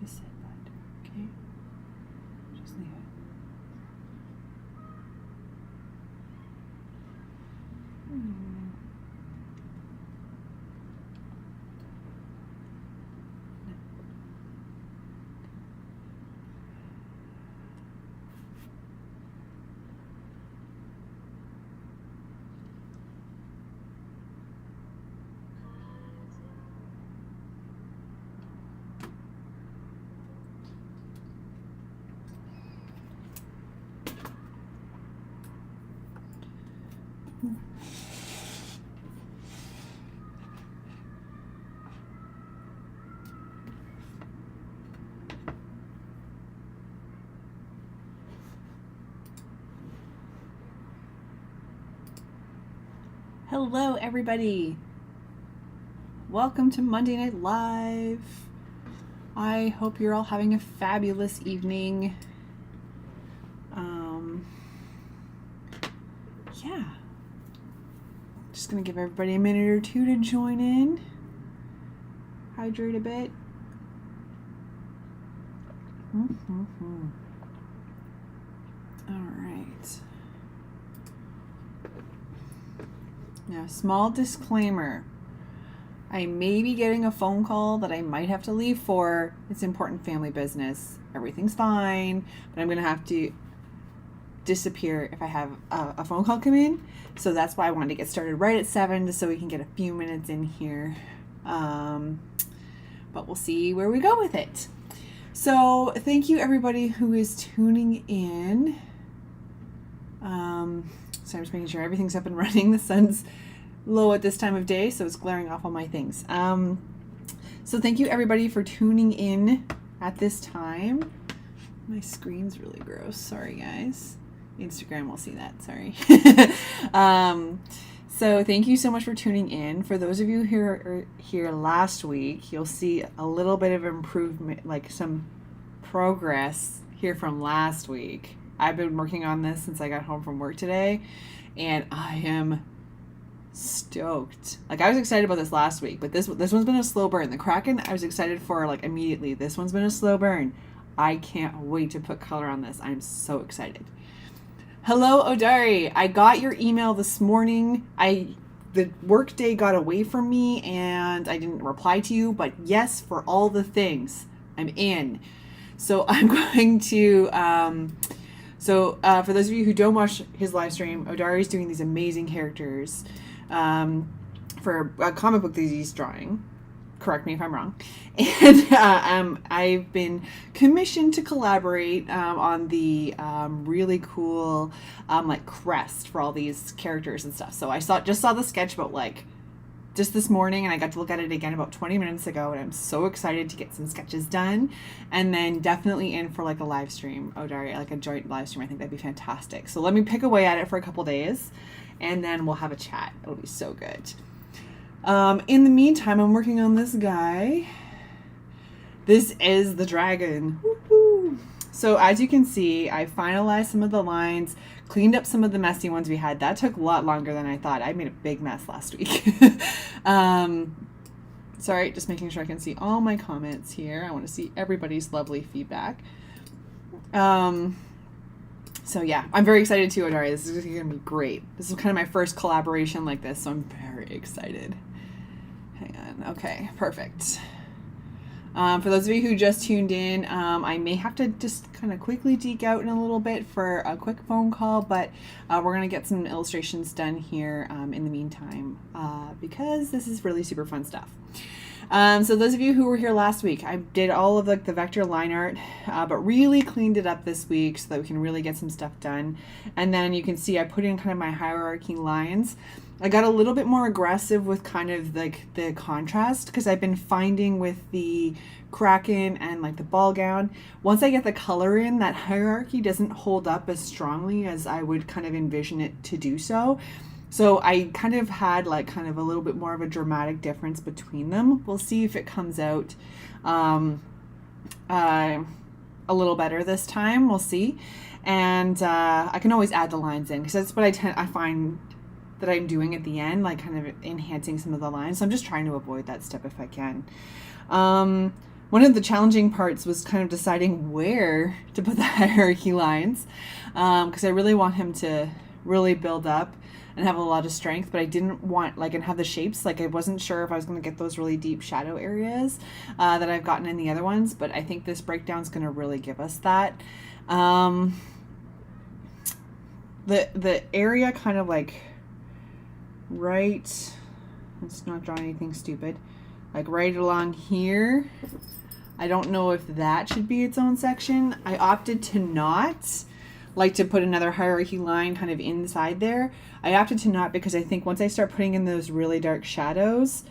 Just sit that, okay? Just leave it. Hello, everybody. Welcome to Monday Night Live. I hope you're all having a fabulous evening. Yeah. Just gonna give everybody a minute or two to join in. Hydrate a bit. All right. Now, small disclaimer. I may be getting a phone call that I might have to leave for. It's important family business. Everything's fine, but I'm going to have to disappear if I have a phone call come in. So that's why I wanted to get started right at 7 just so we can get a few minutes in here. But we'll see where we go with it. So thank you everybody who is tuning in. So I'm just making sure everything's up and running. The sun's low at this time of day, so it's glaring off all my things. So thank you everybody for tuning in at this time. My screen's really gross. Sorry, guys. Instagram will see that. Sorry. So thank you so much for tuning in. For those of you who are here last week, you'll see a little bit of improvement, like some progress here from last week. I've been working on this since I got home from work today, and I am stoked. Like, I was excited about this last week, but this one's been a slow burn. The Kraken I was excited for like immediately. This one's been a slow burn. I can't wait to put color on this. I'm so excited. Hello, Odari. I got your email this morning. The work day got away from me and I didn't reply to you, but yes, for all the things, I'm in. So I'm going to, for those of you who don't watch his live stream, Odari's doing these amazing characters for a comic book that he's drawing. Correct me if I'm wrong. And I've been commissioned to collaborate on the really cool like crest for all these characters and stuff. So I just saw the sketch about like just this morning, and I got to look at it again about 20 minutes ago, and I'm so excited to get some sketches done, and then definitely in for like a live stream, Odari, like a joint live stream. I think that'd be fantastic. So let me pick away at it for a couple days, and then we'll have a chat. It'll be so good. In the meantime, I'm working on this guy. This is the dragon. Woo-hoo. So as you can see, I finalized some of the lines, cleaned up some of the messy ones we had. That took a lot longer than I thought. I made a big mess last week. Sorry, just making sure I can see all my comments here. I want to see everybody's lovely feedback. So yeah, I'm very excited too, Odari. This is going to be great. This is kind of my first collaboration like this, so I'm very excited. Hang on. Okay, perfect. For those of you who just tuned in, I may have to just kind of quickly deke out in a little bit for a quick phone call, but we're going to get some illustrations done here in the meantime because this is really super fun stuff. So those of you who were here last week, I did all of the vector line art, but really cleaned it up this week so that we can really get some stuff done. And then you can see I put in kind of my hierarchy lines. I got a little bit more aggressive with kind of like the contrast because I've been finding with the Kraken and like the ball gown, once I get the color in, that hierarchy doesn't hold up as strongly as I would kind of envision it to do so. So I kind of had like kind of a little bit more of a dramatic difference between them. We'll see if it comes out. a little better this time. We'll see. And I can always add the lines in, because that's what I find that I'm doing at the end, like kind of enhancing some of the lines. So I'm just trying to avoid that step if I can. One of the challenging parts was kind of deciding where to put the hierarchy lines, because I really want him to really build up and have a lot of strength, but I didn't want, like, and have the shapes, like I wasn't sure if I was going to get those really deep shadow areas that I've gotten in the other ones, but I think this breakdown is going to really give us that. The area kind of like right, let's not draw anything stupid, like right along here, I don't know if that should be its own section. I opted to not like to put another hierarchy line kind of inside there. I opted to not, because I think once I start putting in those really dark shadows,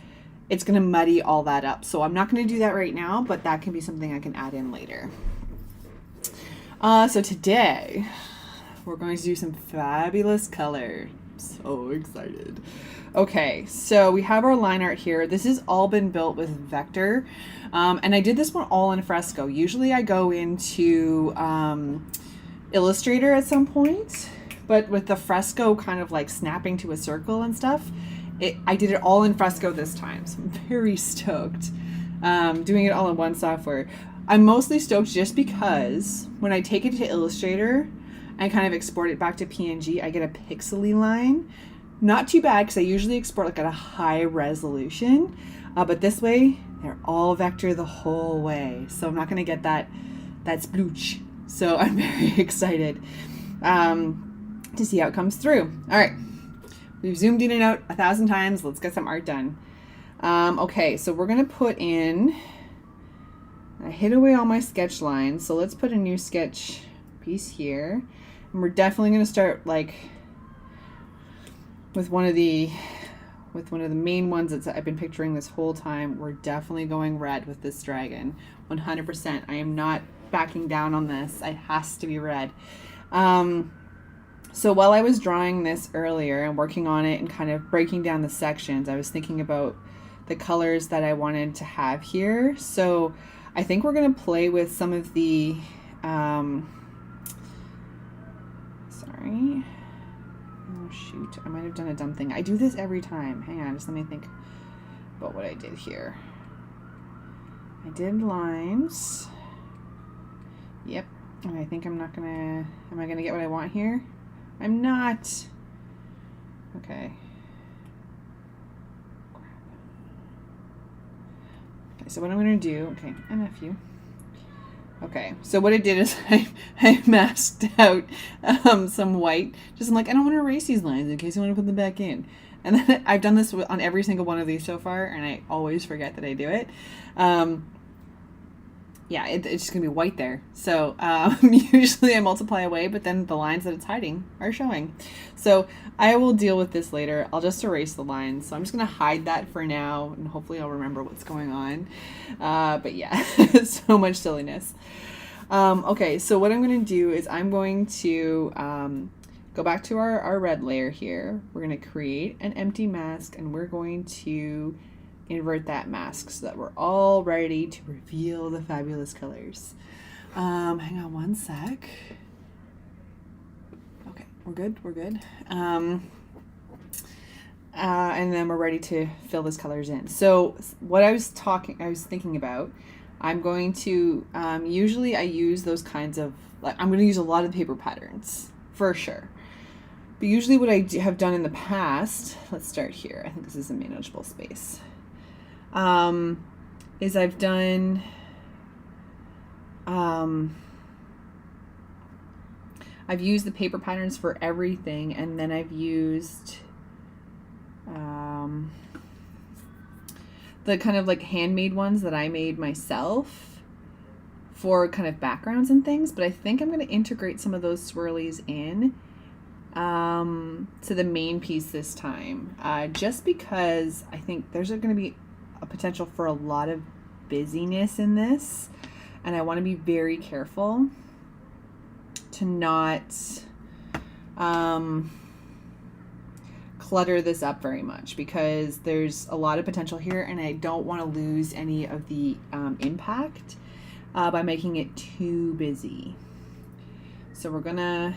it's going to muddy all that up. So I'm not going to do that right now, but that can be something I can add in later. So today we're going to do some fabulous color. I'm so excited. Okay, so we have our line art here. This has all been built with vector, and I did this one all in fresco. Usually I go into Illustrator at some point, but with the fresco kind of like snapping to a circle and stuff, I did it all in fresco this time, so I'm very stoked doing it all in one software. I'm mostly stoked just because when I take it to Illustrator and kind of export it back to PNG, I get a pixely line. Not too bad, because I usually export like at a high resolution, but this way they're all vector the whole way, so I'm not going to get that splooch. So I'm very excited to see how it comes through. All right, we've zoomed in and out 1,000 times. Let's get some art done. Okay, so we're going to put in, I hid away all my sketch lines, so let's put a new sketch piece here. And we're definitely going to start like with one of the main ones that I've been picturing this whole time. We're definitely going red with this dragon, 100%. I am not backing down on this. It has to be red. So while I was drawing this earlier and working on it and kind of breaking down the sections, I was thinking about the colors that I wanted to have here. So I think we're going to play with some of the sorry. Oh shoot, I might have done a dumb thing. I do this every time. Hang on, just let me think about what I did here. I did lines. Yep. And I think I'm not gonna, am I gonna get what I want here? I'm not. Okay. Okay, so what I'm gonna do, okay, enough you. Okay, so what I did is I masked out some white. Just I'm like, I don't want to erase these lines in case I want to put them back in. And then I've done this on every single one of these so far, and I always forget that I do it. Yeah, it's just going to be white there. So usually I multiply away, but then the lines that it's hiding are showing. So I will deal with this later. I'll just erase the lines. So I'm just going to hide that for now, and hopefully I'll remember what's going on. But yeah, so much silliness. Okay, so what I'm going to do is I'm going to go back to our red layer here. We're going to create an empty mask, and we're going to invert that mask so that we're all ready to reveal the fabulous colors. Hang on one sec. Okay, we're good. And then we're ready to fill those colors in. So what I was thinking about, I'm going to, usually I use those kinds of, like, I'm going to use a lot of the paper patterns for sure. But usually what I have done in the past, let's start here. I think this is a manageable space. Is I've done, I've used the paper patterns for everything, and then I've used, the kind of like handmade ones that I made myself for kind of backgrounds and things, but I think I'm going to integrate some of those swirlies in, to the main piece this time, just because I think there's going to be a potential for a lot of busyness in this, and I want to be very careful to not clutter this up very much, because there's a lot of potential here and I don't want to lose any of the impact by making it too busy. So we're gonna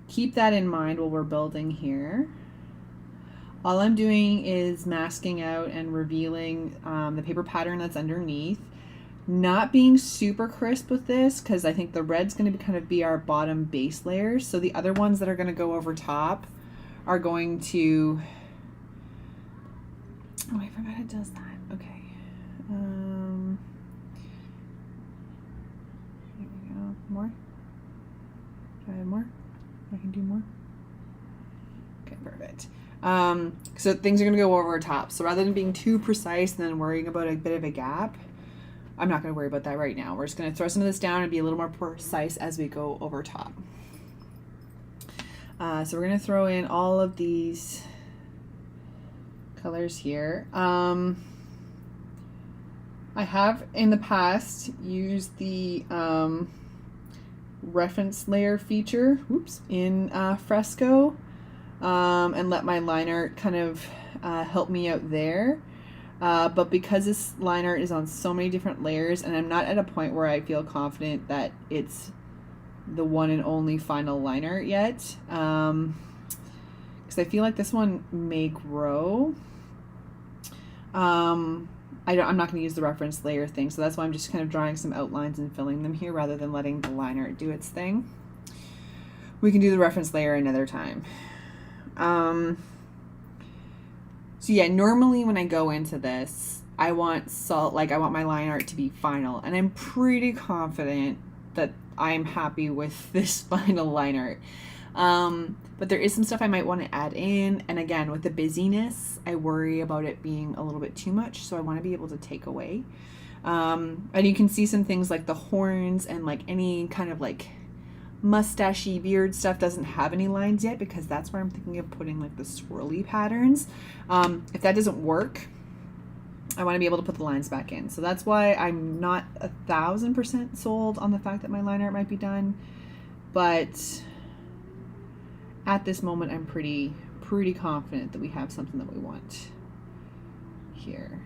keep that in mind while we're building here. All I'm doing is masking out and revealing the paper pattern that's underneath. Not being super crisp with this because I think the red's going to kind of be our bottom base layers. So the other ones that are going to go over top are going to... Oh, I forgot it does that. Okay. Here we go. More? Do I have more? I can do more? Okay, perfect. So things are going to go over top. So rather than being too precise and then worrying about a bit of a gap, I'm not going to worry about that right now. We're just going to throw some of this down and be a little more precise as we go over top. So we're going to throw in all of these colors here. I have in the past used the reference layer feature in Fresco and let my line art kind of help me out there. But because this line art is on so many different layers and I'm not at a point where I feel confident that it's the one and only final line art yet, because I feel like this one may grow. I'm not going to use the reference layer thing, so that's why I'm just kind of drawing some outlines and filling them here rather than letting the line art do its thing. We can do the reference layer another time. So yeah, normally when I go into this, I want my line art to be final, and I'm pretty confident that I'm happy with this final line art. But there is some stuff I might want to add in, and again, with the busyness, I worry about it being a little bit too much, so I want to be able to take away. And you can see some things like the horns and like any kind of like mustachy beard stuff doesn't have any lines yet, because that's where I'm thinking of putting like the swirly patterns. If that doesn't work, I want to be able to put the lines back in. So that's why I'm not 1,000% sold on the fact that my line art might be done, but at this moment I'm pretty confident that we have something that we want here.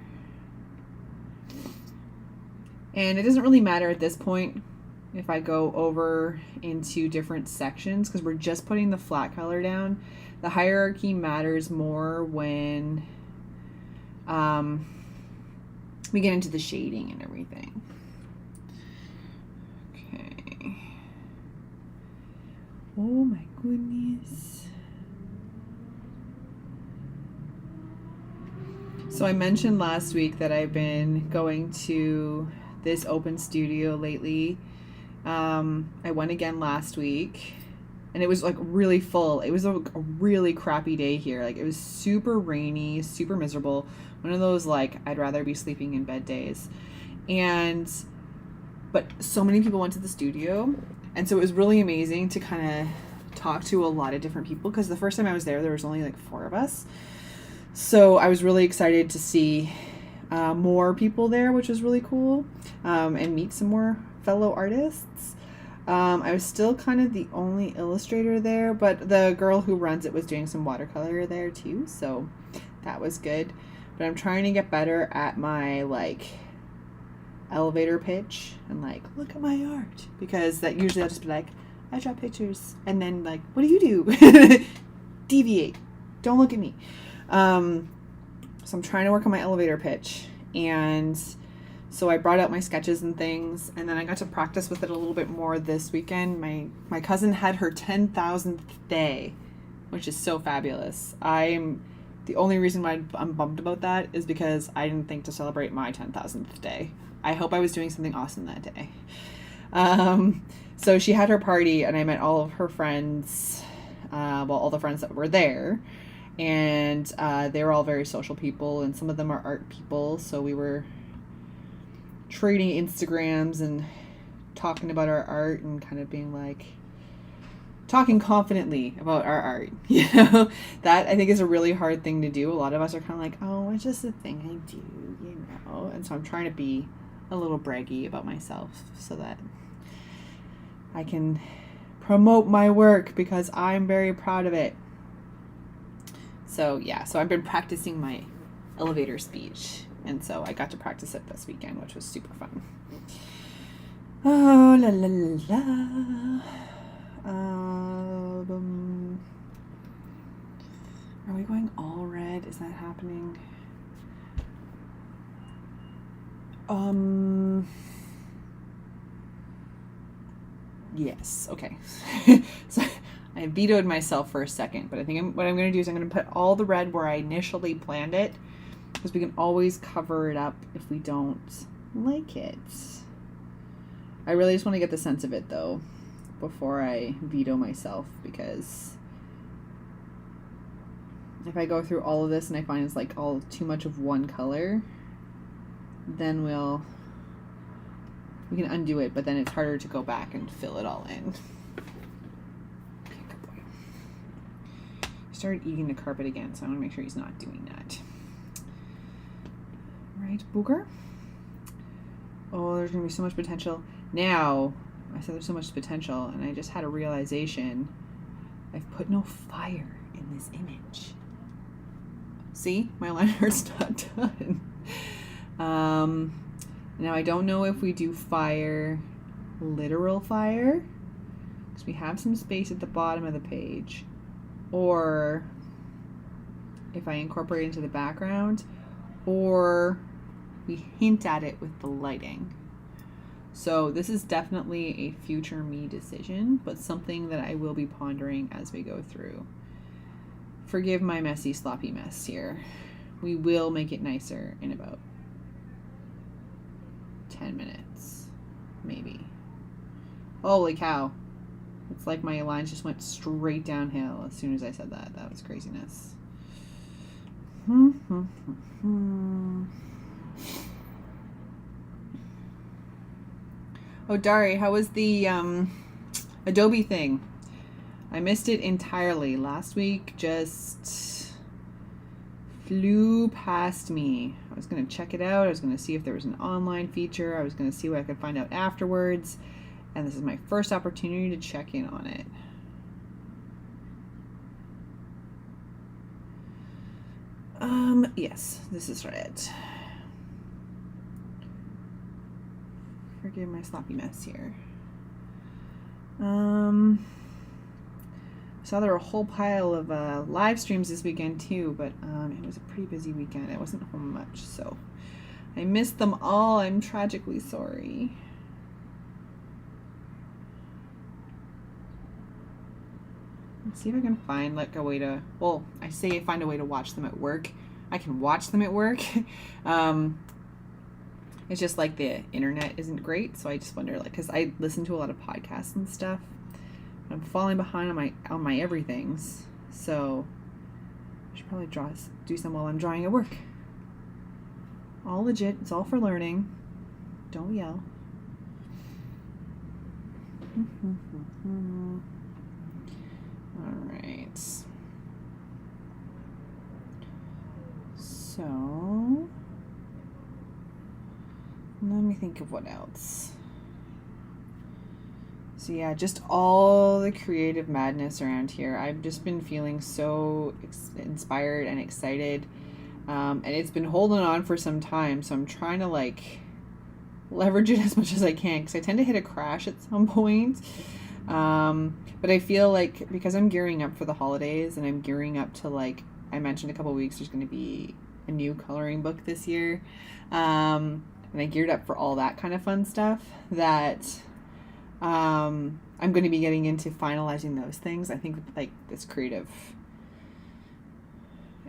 And it doesn't really matter at this point if I go over into different sections, because we're just putting the flat color down. The hierarchy matters more when we get into the shading and everything. Okay. Oh my goodness. So I mentioned last week that I've been going to this open studio lately. I went again last week and it was like really full. It was a really crappy day here. Like it was super rainy, super miserable. One of those like I'd rather be sleeping in bed days. But so many people went to the studio, and so it was really amazing to kind of talk to a lot of different people, because the first time I was there was only like 4 of us. So I was really excited to see more people there, which was really cool, and meet some more fellow artists. I was still kind of the only illustrator there, but the girl who runs it was doing some watercolor there too, so that was good. But I'm trying to get better at my like elevator pitch and like, look at my art, because that usually I'll just be like, I draw pictures, and then like, what do you do? Deviate, don't look at me. So I'm trying to work on my elevator pitch, and so I brought out my sketches and things, and then I got to practice with it a little bit more this weekend. My cousin had her 10,000th day, which is so fabulous. The only reason why I'm bummed about that is because I didn't think to celebrate my 10,000th day. I hope I was doing something awesome that day. So she had her party, and I met all of her friends, all the friends that were there, and they were all very social people, and some of them are art people, so we were trading Instagrams and talking about our art and kind of being like, talking confidently about our art, you know. That I think is a really hard thing to do. A lot of us are kind of like, oh, it's just a thing I do, you know. And so I'm trying to be a little braggy about myself so that I can promote my work, because I'm very proud of it. So yeah, so I've been practicing my elevator speech, And so I got to practice it this weekend, which was super fun. Oh, la la la la. Are we going all red? Is that happening? Yes. Okay. So I vetoed myself for a second, but I think what I'm going to do is I'm going to put all the red where I initially planned it, because we can always cover it up if we don't like it. I really just want to get the sense of it, though, before I veto myself, because if I go through all of this and I find it's like all too much of one color, then we can undo it, but then it's harder to go back and fill it all in. Okay, good boy. He started eating the carpet again, so I want to make sure he's not doing that. Right, Booger? Oh, there's going to be so much potential. Now, I said there's so much potential, and I just had a realization. I've put no fire in this image. See? My line art's not done. Now, I don't know if we do fire, literal fire, because we have some space at the bottom of the page, or if I incorporate it into the background, or we hint at it with the lighting. So this is definitely a future me decision, but something that I will be pondering as we go through. Forgive my messy, sloppy mess here. We will make it nicer in about 10 minutes, maybe. Holy cow. It's like my lines just went straight downhill as soon as I said that. That was craziness. Oh, Dari, how was the Adobe thing? I missed it entirely. Last week just flew past me. I was going to check it out. I was going to see if there was an online feature. I was going to see what I could find out afterwards. And this is my first opportunity to check in on it. Yes, this is it. Forgive my sloppy mess here. Saw there were a whole pile of live streams this weekend too, but it was a pretty busy weekend. I wasn't home much, so I missed them all. I'm tragically sorry. Let's see if I can find like a way to, well, I say find a way to watch them at work. I can watch them at work. It's just like the internet isn't great, so I just wonder, like, because I listen to a lot of podcasts and stuff. I'm falling behind on my everythings, so I should probably do some while I'm drawing at work. All legit. It's all for learning. Don't yell. All right. So let me think of what else. So yeah, just all the creative madness around here. I've just been feeling so inspired and excited. And it's been holding on for some time. So I'm trying to like leverage it as much as I can, because I tend to hit a crash at some point. But I feel like because I'm gearing up for the holidays and I'm gearing up to, like I mentioned a couple weeks, there's going to be a new coloring book this year. And I geared up for all that kind of fun stuff that I'm going to be getting into finalizing those things. I think like this creative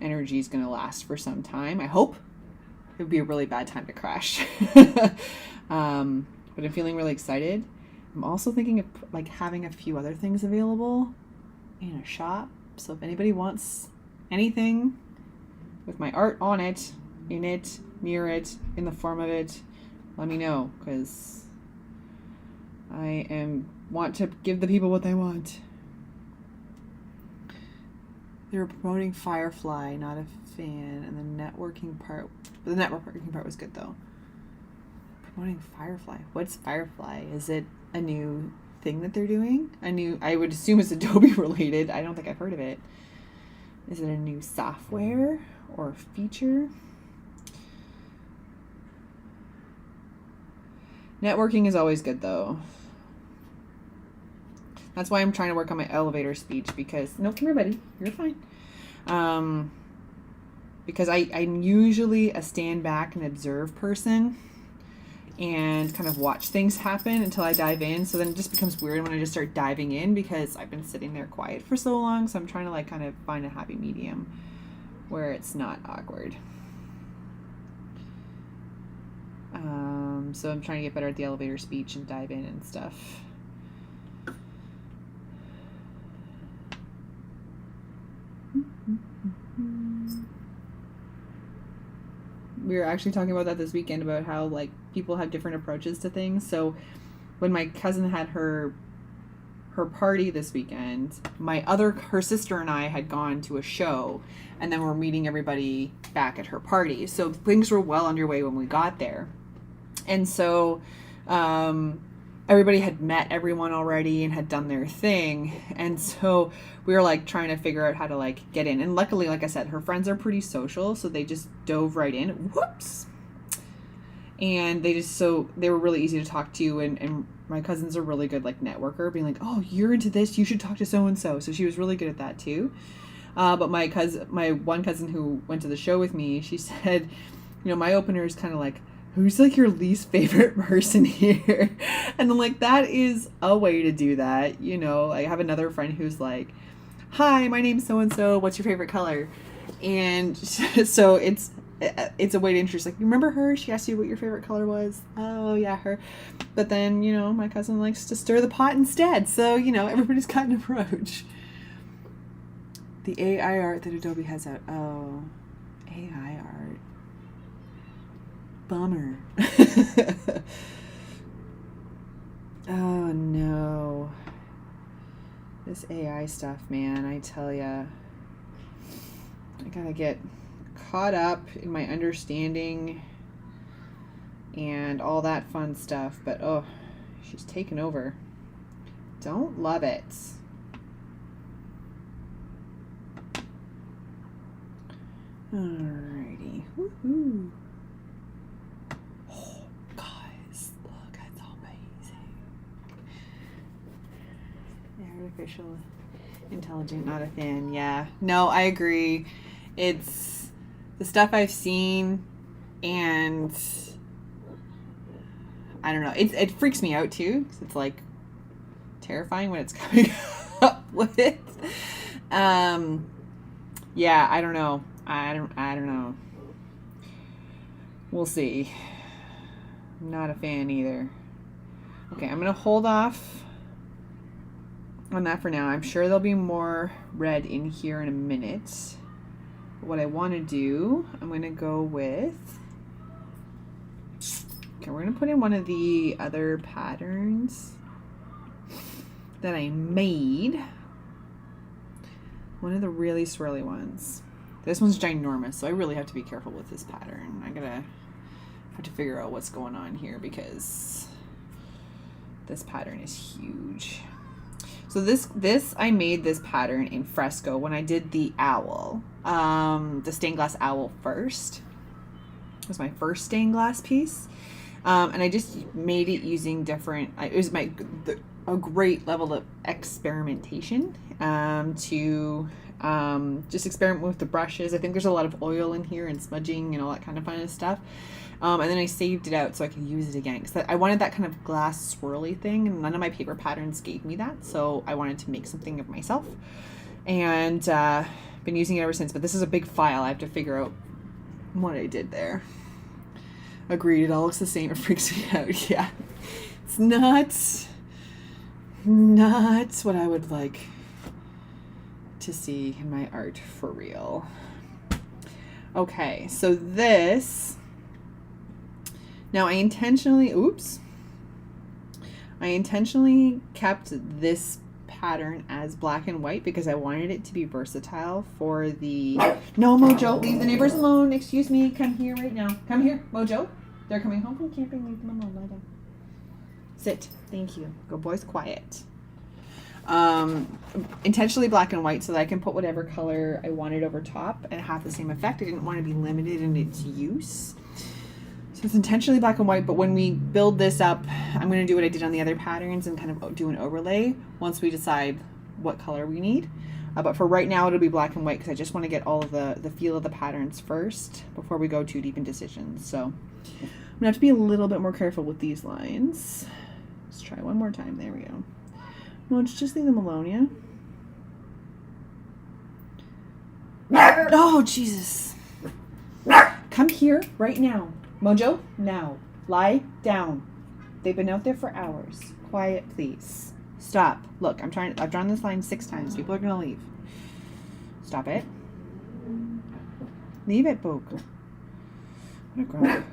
energy is going to last for some time. I hope. It would be a really bad time to crash. But I'm feeling really excited. I'm also thinking of like having a few other things available in a shop. So if anybody wants anything with my art on it, in it, near it, in the form of it, let me know, because I want to give the people what they want. They were promoting Firefly, not a fan, and the networking part was good though. Promoting Firefly. What's Firefly? Is it a new thing that they're doing? I would assume it's Adobe related. I don't think I've heard of it. Is it a new software or feature? Networking is always good, though. That's why I'm trying to work on my elevator speech because... No, come here, buddy. You're fine. Because I'm usually a stand back and observe person and kind of watch things happen until I dive in. So then it just becomes weird when I just start diving in because I've been sitting there quiet for so long. So I'm trying to like kind of find a happy medium where it's not awkward. So I'm trying to get better at the elevator speech and dive in and stuff. We were actually talking about that this weekend about how like people have different approaches to things. So when my cousin had her party this weekend, her sister and I had gone to a show, and then we're meeting everybody back at her party. So things were well underway when we got there. And so everybody had met everyone already and had done their thing. And so we were like trying to figure out how to like get in. And luckily, like I said, her friends are pretty social, so they just dove right in. Whoops. And they were really easy to talk to. And my cousin's a really good like networker, being like, oh, you're into this, you should talk to so-and-so. So she was really good at that too. But my one cousin who went to the show with me, she said, my opener is kind of like, who's like your least favorite person here? And I'm like, that is a way to do that. I have another friend who's like, hi, my name's so-and-so, what's your favorite color? And so it's a way to introduce, like, you remember her? She asked you what your favorite color was. Oh yeah, her. But then, my cousin likes to stir the pot instead. So, everybody's got an approach. The AI art that Adobe has out. Oh, AI art. Bummer. Oh no. This AI stuff, man, I tell ya. I gotta get caught up in my understanding and all that fun stuff, but oh, she's taken over. Don't love it. Alrighty. Woohoo. Oh, guys, look, it's amazing. Artificial intelligent, not a fan. Yeah. No, I agree. It's the stuff I've seen, and I don't know. It freaks me out too, because it's like terrifying when it's coming up with. Yeah, I don't know. I don't know. We'll see. I'm not a fan either. Okay, I'm gonna hold off on that for now. I'm sure there'll be more red in here in a minute. But what I want to do, I'm going to go with... Okay, we're going to put in one of the other patterns that I made. One of the really swirly ones. This one's ginormous, so I really have to be careful with this pattern. I'm going to have to figure out what's going on here because this pattern is huge. So this I made this pattern in fresco when I did the owl, the stained glass owl first. It was my first stained glass piece, and I just made it using different. It was a great level of experimentation to just experiment with the brushes. I think there's a lot of oil in here and smudging and all that kind of fun stuff. And then I saved it out so I could use it again because I wanted that kind of glass swirly thing, and none of my paper patterns gave me that, so I wanted to make something of myself, and been using it ever since. But this is a big file. I have to figure out what I did there. Agreed. It all looks the same. It freaks me out. Yeah, it's not what I would like to see in my art for real. Okay, so this. Now I intentionally kept this pattern as black and white because I wanted it to be versatile for the... No, Mojo, leave the neighbors alone. Excuse me, come here right now. Come here, Mojo. They're coming home from camping. Leave them alone. Lie down. Sit. Thank you. Go boys, quiet. Intentionally black and white so that I can put whatever color I wanted over top and have the same effect. I didn't want to be limited in its use. So It's intentionally black and white, but when we build this up, I'm going to do what I did on the other patterns and kind of do an overlay once we decide what color we need. But for right now, it'll be black and white because I just want to get all of the feel of the patterns first before we go too deep in decisions. So I'm going to have to be a little bit more careful with these lines. Let's try one more time. There we go. No, just leave them alone, yeah? Oh, Jesus. Come here right now. Mojo, now. Lie down. They've been out there for hours. Quiet, please. Stop. Look, I've drawn this line 6 times. People are going to leave. Stop it. Leave it, Book. What a grump.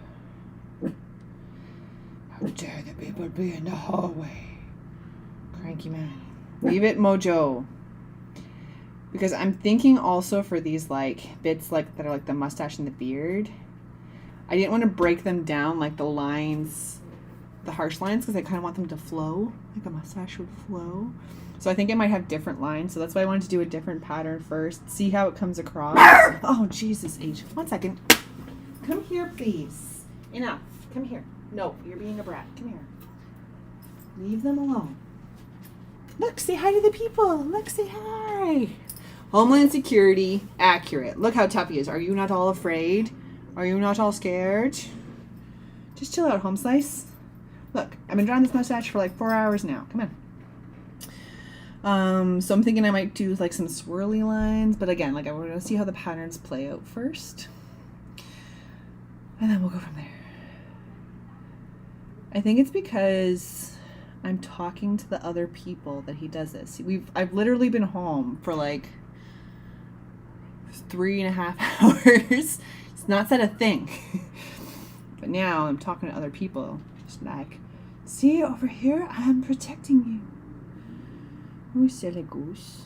How dare the people be in the hallway? Cranky man. Leave it, Mojo. Because I'm thinking also for these like bits like that are like the mustache and the beard, I didn't want to break them down like the lines, the harsh lines, because I kind of want them to flow, like a mustache would flow. So I think I might have different lines. So that's why I wanted to do a different pattern first. See how it comes across. Oh, Jesus, H. 1 second. Come here, please. Enough. Come here. No, you're being a brat. Come here. Leave them alone. Look, say hi to the people. Look, say hi. Homeland Security, accurate. Look how tough he is. Are you not all afraid? Are you not all scared? Just chill out, home slice. Look, I've been drawing this mustache for like 4 hours now. Come on. So I'm thinking I might do like some swirly lines, but again, like I want to see how the patterns play out first. And then we'll go from there. I think it's because I'm talking to the other people that he does this. I've literally been home for like 3.5 hours. It's not said a thing. But now I'm talking to other people. Just like, see over here, I'm protecting you. Oh, silly goose.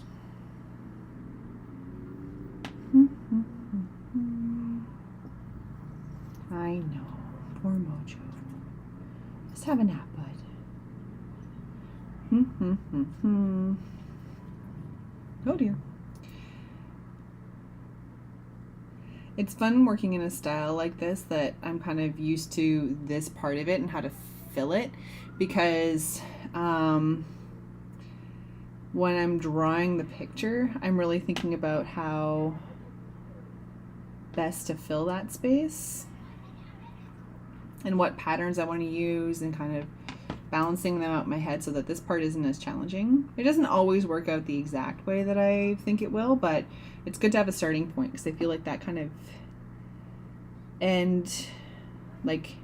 I know. Poor Mojo. Just have a nap, bud. Oh dear. It's fun working in a style like this that I'm kind of used to this part of it and how to fill it, because when I'm drawing the picture, I'm really thinking about how best to fill that space and what patterns I want to use and kind of balancing them out in my head so that this part isn't as challenging. It doesn't always work out the exact way that I think it will, but it's good to have a starting point because I feel like that kind of like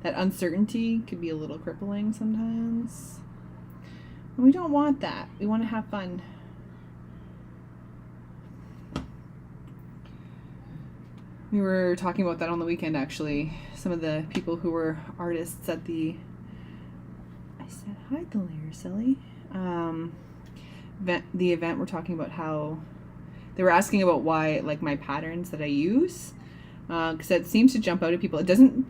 that uncertainty could be a little crippling sometimes. And we don't want that. We want to have fun. We were talking about that on the weekend, actually. Some of the people who were artists at the I said hi, Galair, silly. The event, we're talking about how they were asking about why, like, my patterns that I use, because it seems to jump out at people. It doesn't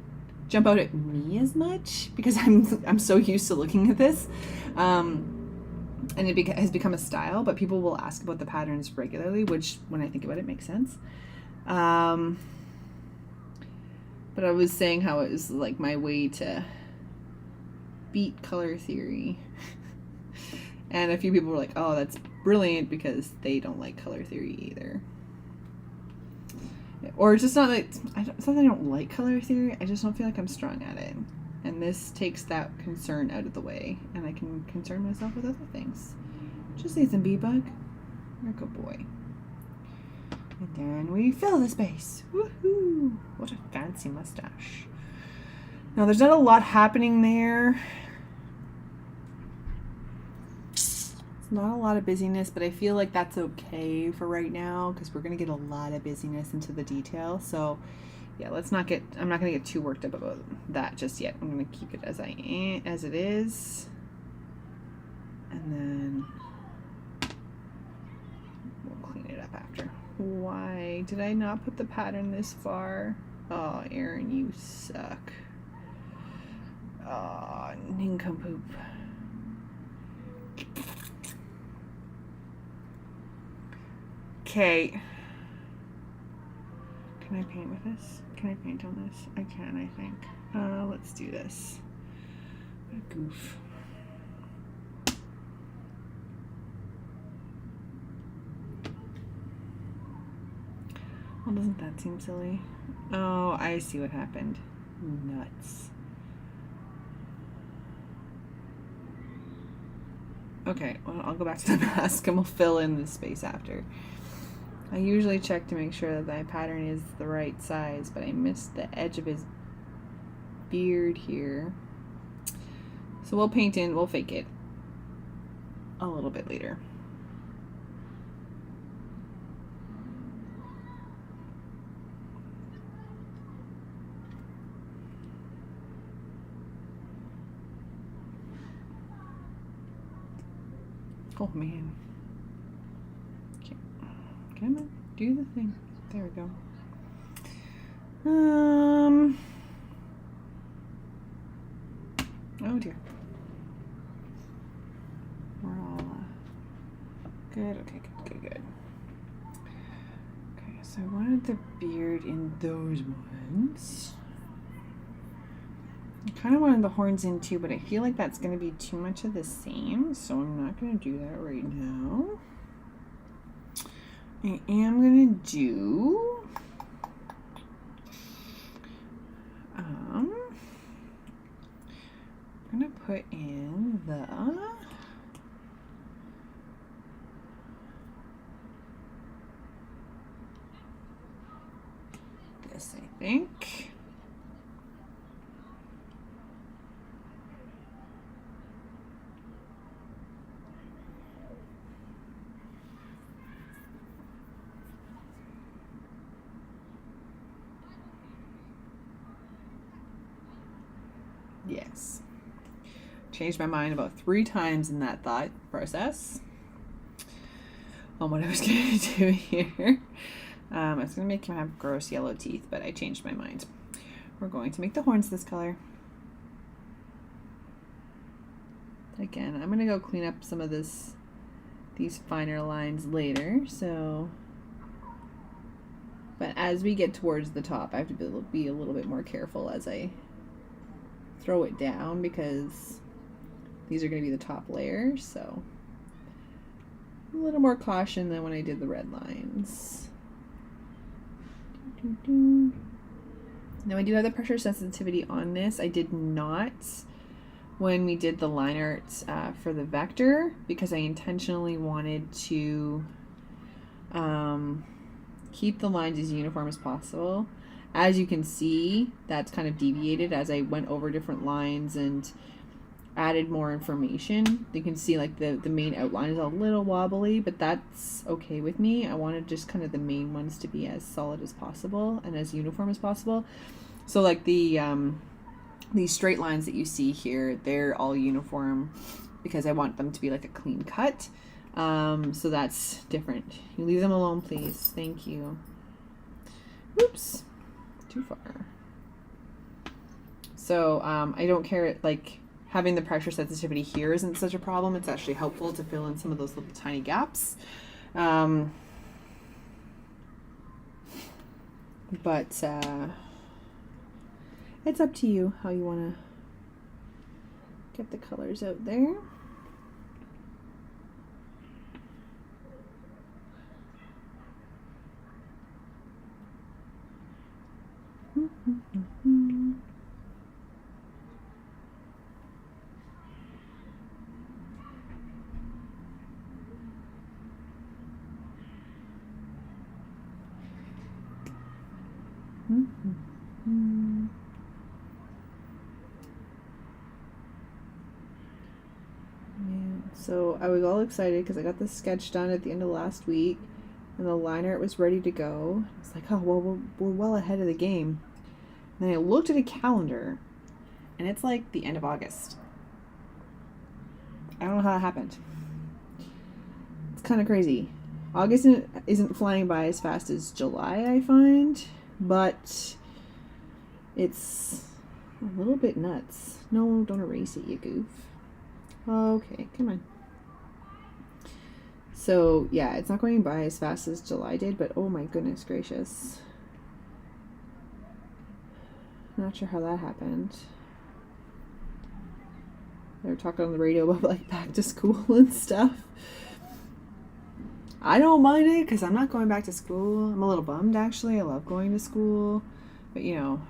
jump out at me as much because I'm so used to looking at this, and it has become a style. But people will ask about the patterns regularly, which, when I think about it, makes sense. But I was saying how it was like my way to beat color theory. And a few people were like, oh, that's brilliant, because they don't like color theory either. Or it's just not like, it's not that I don't like color theory, I just don't feel like I'm strong at it. And this takes that concern out of the way, and I can concern myself with other things. Just need some bee-bug. You're a good boy. And then we fill the space. Woohoo! What a fancy mustache. Now, there's not a lot happening there. It's not a lot of busyness, but I feel like that's okay for right now because we're going to get a lot of busyness into the detail. So, yeah, I'm not going to get too worked up about that just yet. I'm going to keep it as it is. And then we'll clean it up after. Why did I not put the pattern this far? Oh, Erin, you suck. Oh, nincompoop. Okay. Can I paint with this? Can I paint on this? I can, I think. Let's do this. What a goof. Well, doesn't that seem silly? Oh, I see what happened. Nuts. Okay, well, I'll go back to the mask and we'll fill in the space after. I usually check to make sure that my pattern is the right size, but I missed the edge of his beard here. So we'll fake it a little bit later. Oh man. Okay. Come on, do the thing. There we go. Oh dear. We're all good. Okay, good. Okay, so I wanted the beard in those ones. I kind of wanted the horns in too, but I feel like that's going to be too much of the same, so I'm not going to do that right now. I am going to do I'm going to put in this, I think. Yes. Changed my mind about 3 times in that thought process on what I was going to do here. I was going to make him have gross yellow teeth, but I changed my mind. We're going to make the horns this color. Again, I'm going to go clean up some of these finer lines later, so... But as we get towards the top, I have to be a little bit more careful as I throw it down, because these are going to be the top layers, so a little more caution than when I did the red lines. Now I do have the pressure sensitivity on this. I did not when we did the line art for the vector, because I intentionally wanted to keep the lines as uniform as possible. As you can see, that's kind of deviated as I went over different lines and added more information. You can see like the main outline is a little wobbly, but that's okay with me. I wanted just kind of the main ones to be as solid as possible and as uniform as possible. So like these straight lines that you see here, they're all uniform because I want them to be like a clean cut. So that's different. You leave them alone, please. Thank you. Oops. Too far. So I don't care, like having the pressure sensitivity here isn't such a problem. It's actually helpful to fill in some of those little tiny gaps. But it's up to you how you want to get the colors out there. So I was all excited because I got this sketch done at the end of last week and the line art was ready to go. I was like, oh, well, we're well ahead of the game. And then I looked at a calendar and it's like the end of August. I don't know how that happened. It's kind of crazy. August isn't flying by as fast as July, I find, but it's a little bit nuts. No, don't erase it, you goof. Okay, come on. So, yeah, it's not going by as fast as July did, but oh my goodness gracious. Not sure how that happened. They were talking on the radio about like back to school and stuff. I don't mind it because I'm not going back to school. I'm a little bummed actually. I love going to school. But you know,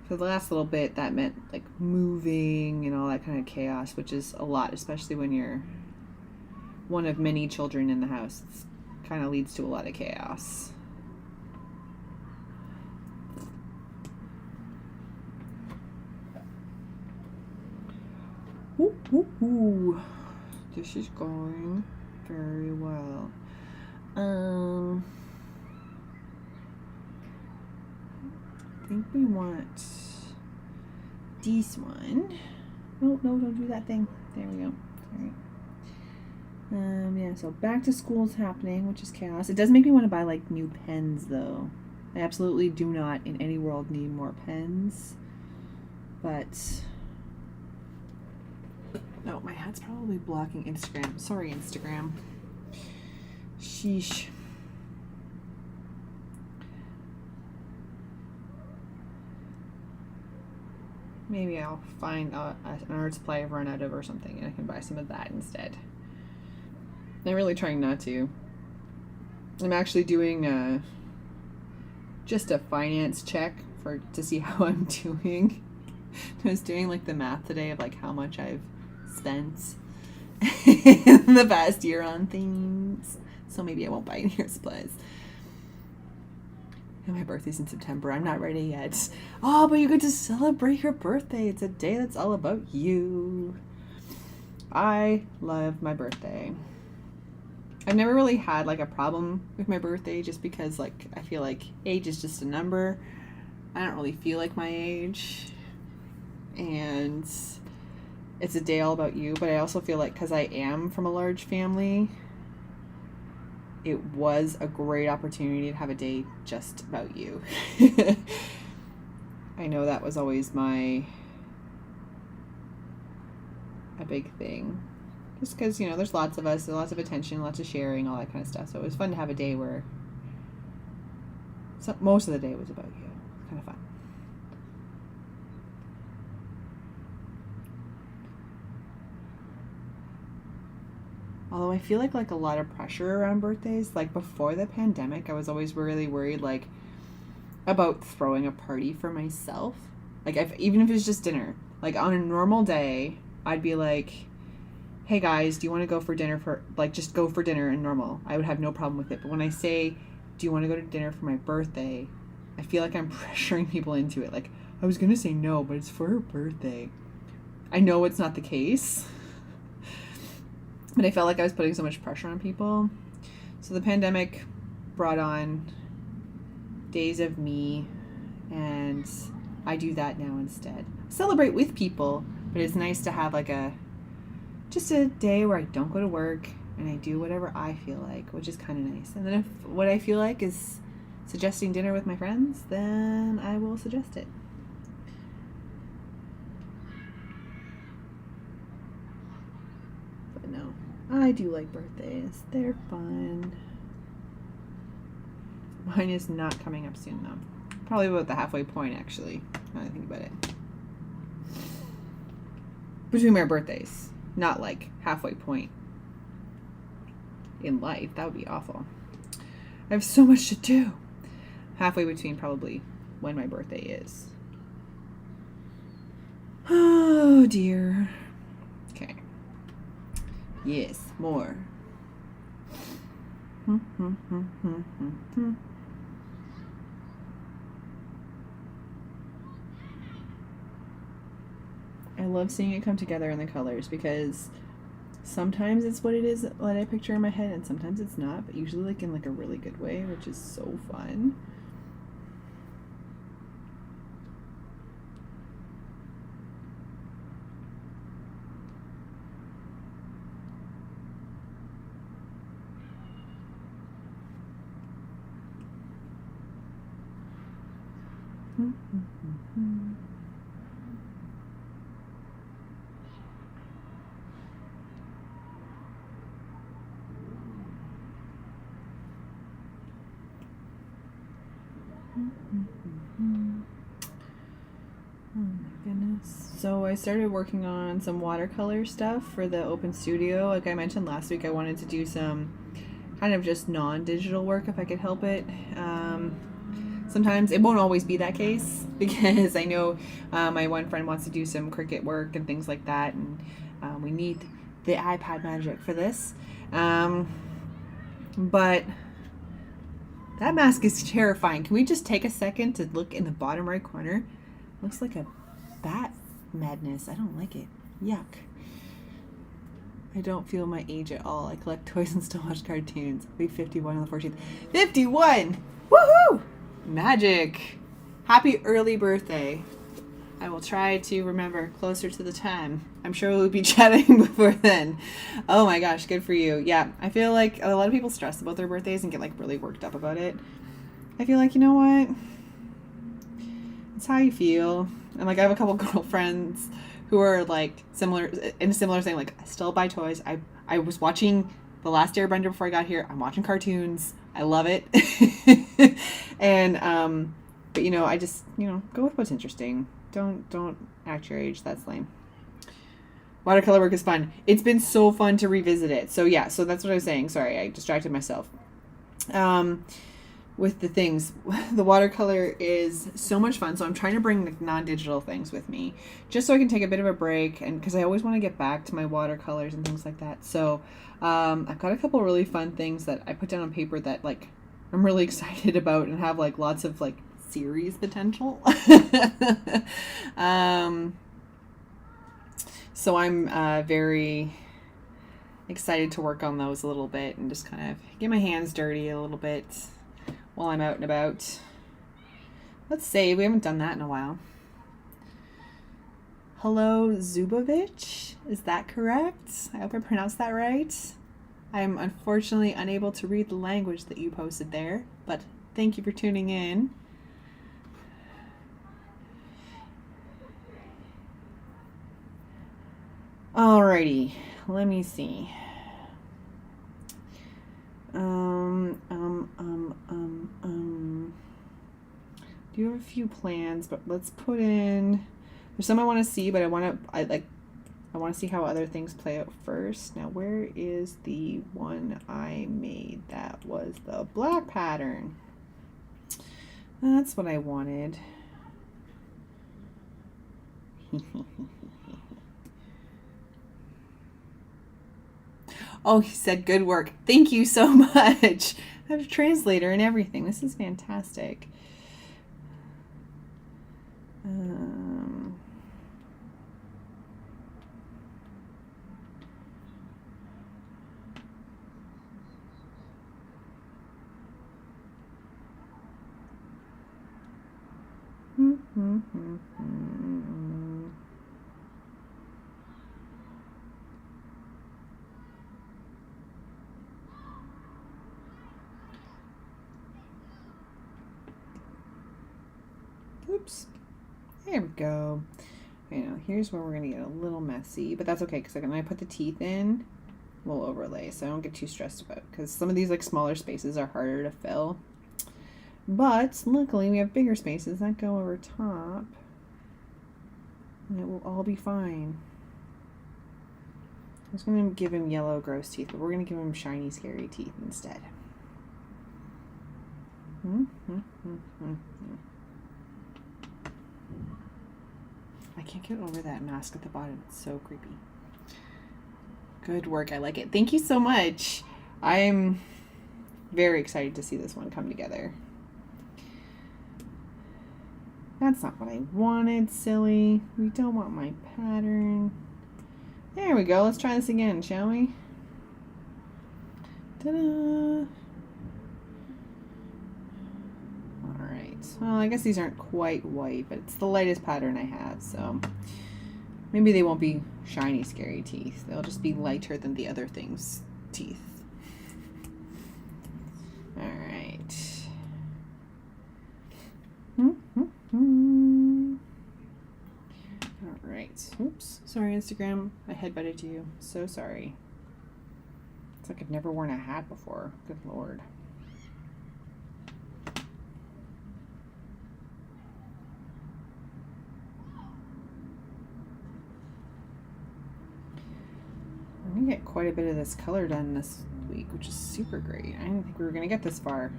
for the last little bit that meant like moving and all that kind of chaos, which is a lot, especially when you're one of many children in the house. It kind of leads to a lot of chaos. Ooh, ooh, ooh. This is going very well. I think we want this one. No, don't do that thing. There we go. All right. Yeah, so back to school is happening, which is chaos. It does make me want to buy like new pens though. I absolutely do not in any world need more pens. But no, my hat's probably blocking Instagram. Sorry, Instagram. Sheesh. Maybe I'll find an art supply I've run out of or something and I can buy some of that instead. I'm really trying not to. I'm actually doing just a finance check to see how I'm doing. I was doing like the math today of like how much I've spent in the past year on things. So maybe I won't buy any art supplies. And my birthday's in September. I'm not ready yet. Oh, but you get to celebrate your birthday. It's a day that's all about you. I love my birthday. I've never really had like a problem with my birthday just because like I feel like age is just a number. I don't really feel like my age. And it's a day all about you. But I also feel like because I am from a large family, it was a great opportunity to have a day just about you. I know that was always a big thing. Just because, you know, there's lots of us, lots of attention, lots of sharing, all that kind of stuff. So it was fun to have a day where most of the day was about you. It's kind of fun. Although I feel like a lot of pressure around birthdays. Like before the pandemic, I was always really worried like about throwing a party for myself. Like even if it's just dinner. Like on a normal day, I'd be like, hey guys, do you want to go for dinner just go for dinner and normal. I would have no problem with it. But when I say, do you want to go to dinner for my birthday? I feel like I'm pressuring people into it. Like I was going to say no, but it's for her birthday. I know it's not the case. But I felt like I was putting so much pressure on people. So the pandemic brought on days of me, and I do that now instead. Celebrate with people, but it's nice to have like just a day where I don't go to work and I do whatever I feel like, which is kind of nice. And then if what I feel like is suggesting dinner with my friends, then I will suggest it. But no, I do like birthdays. They're fun. Mine is not coming up soon though. Probably about the halfway point actually, now that I think about it. Between my birthdays. Not like halfway point in life. That would be awful. I have so much to do. Halfway between probably when my birthday is. Oh dear. Okay. Yes, more. I love seeing it come together in the colors because sometimes it's what it is that I picture in my head and sometimes it's not, but usually like in like a really good way, which is so fun. Goodness. So I started working on some watercolor stuff for the open studio. Like I mentioned last week, I wanted to do some kind of just non-digital work if I could help it. Sometimes it won't always be that case because I know my one friend wants to do some Cricut work and things like that, and we need the iPad magic for this. But that mask is terrifying. Can we just take a second to look in the bottom right corner? Looks like a bat madness. I don't like it. Yuck. I don't feel my age at all. I collect toys and still watch cartoons. I'll be 51 on the 14th. 51! Woohoo! Magic. Happy early birthday. I will try to remember closer to the time. I'm sure we'll be chatting before then. Oh my gosh, good for you. Yeah, I feel like a lot of people stress about their birthdays and get like really worked up about it. I feel like, you know what? It's how you feel. And like I have a couple girlfriends who are like similar in a similar thing. Like I still buy toys. I was watching The Last Airbender before I got here. I'm watching cartoons. I love it. And but you know, I just, you know, go with what's interesting. Don't act your age. That's lame. Watercolor work is fun. It's been so fun to revisit it. So yeah, so that's what I was saying. Sorry, I distracted myself. With the things, the watercolor is so much fun. So I'm trying to bring the non-digital things with me just so I can take a bit of a break, and because I always want to get back to my watercolors and things like that. So I've got a couple really fun things that I put down on paper that like I'm really excited about and have like lots of like series potential. So I'm very excited to work on those a little bit and just kind of get my hands dirty a little bit while I'm out and about. Let's see, we haven't done that in a while. Hello, Zubovich. Is that correct? I hope I pronounced that right. I'm unfortunately unable to read the language that you posted there, but thank you for tuning in. Alrighty, let me see. Do you have a few plans? But let's put in. There's some I want to see, but I want to see how other things play out first. Now, where is the one I made that was the black pattern? That's what I wanted. Oh, he said good work. Thank you so much. I have a translator and everything. This is fantastic. Oops. There we go. Okay, now here's where we're going to get a little messy, but that's okay because when I put the teeth in, we'll overlay, so I don't get too stressed about it because some of these like smaller spaces are harder to fill. But luckily we have bigger spaces that go over top, and it will all be fine. I was going to give him yellow gross teeth, but we're going to give him shiny scary teeth instead. I can't get over that mask at the bottom. It's so creepy. Good work. I like it. Thank you so much. I'm very excited to see this one come together. That's not what I wanted, silly. We don't want my pattern. There we go. Let's try this again, shall we? Ta-da! Well, I guess these aren't quite white, but it's the lightest pattern I have, so maybe they won't be shiny, scary teeth. They'll just be lighter than the other things' teeth. All right. All right. Oops. Sorry, Instagram. I headbutted you. So sorry. It's like I've never worn a hat before. Good Lord. gonna get quite a bit of this color done this week, which is super great. I didn't think we were gonna get this far.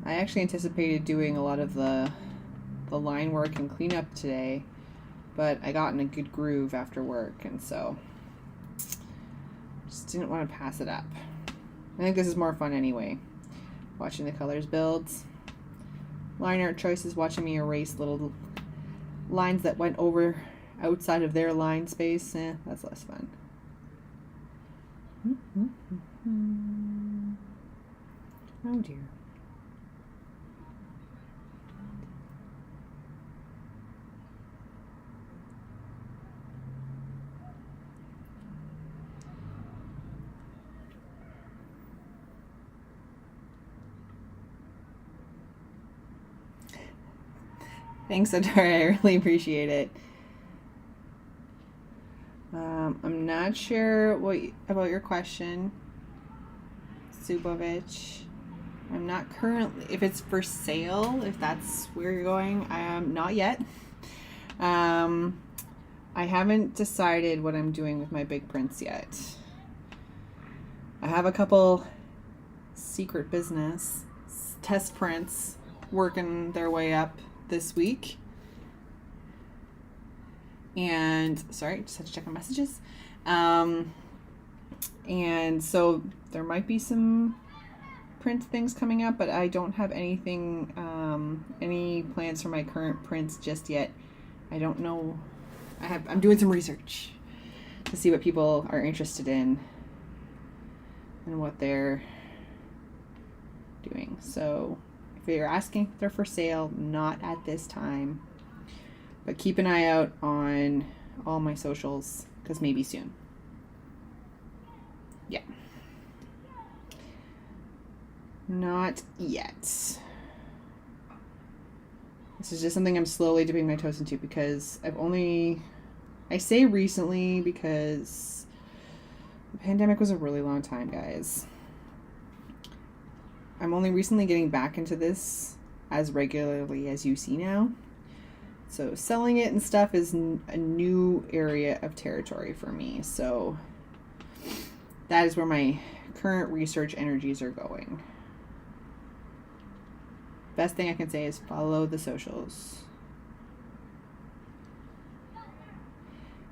I actually anticipated doing a lot of the line work and cleanup today, but I got in a good groove after work, and so just didn't want to pass it up. I think this is more fun anyway, watching the colors build. Line art choices, watching me erase little lines that went over outside of their line space. That's less fun. Oh dear. Thanks, Adora. I really appreciate it. I'm not sure about your question, Subovich. I'm not currently, if it's for sale, if that's where you're going, not yet. I haven't decided what I'm doing with my big prints yet. I have a couple secret business test prints working their way up this week. And sorry, just had to check my messages. And so there might be some print things coming up, but I don't have anything, any plans for my current prints just yet. I don't know. I'm doing some research to see what people are interested in and what they're doing. So if you're asking if they're for sale, not at this time, but keep an eye out on all my socials, because maybe soon. Yeah. Not yet. This is just something I'm slowly dipping my toes into, because I say recently because the pandemic was a really long time, guys. I'm only recently getting back into this as regularly as you see now. So selling it and stuff is a new area of territory for me. So that is where my current research energies are going. Best thing I can say is follow the socials.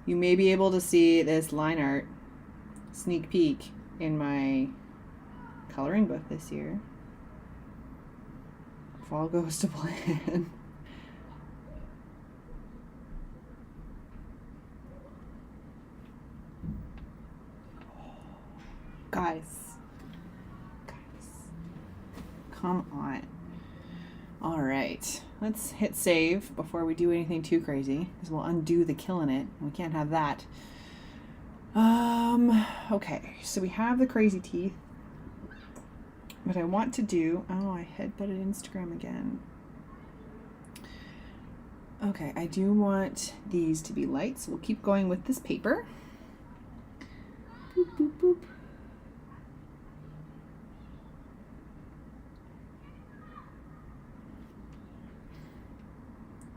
You may be able to see this line art sneak peek in my coloring book this year, if all goes to plan. Guys, come on. All right, let's hit save before we do anything too crazy, because we'll undo the killing it. We can't have that. Okay, so we have the crazy teeth. What I want to do, I headbutted Instagram again. Okay, I do want these to be light, so we'll keep going with this paper. Boop, boop, boop.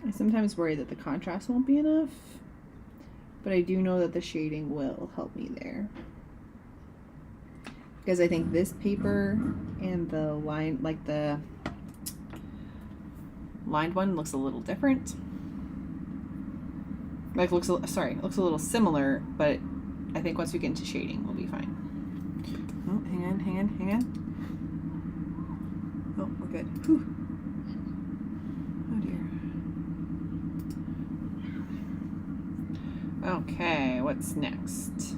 I sometimes worry that the contrast won't be enough, but I do know that the shading will help me there. Because I think this paper and the line, like the lined one, looks a little different. Like looks a little similar, but I think once we get into shading, we'll be fine. Oh, hang on. Oh, we're good. Whew. Okay, what's next?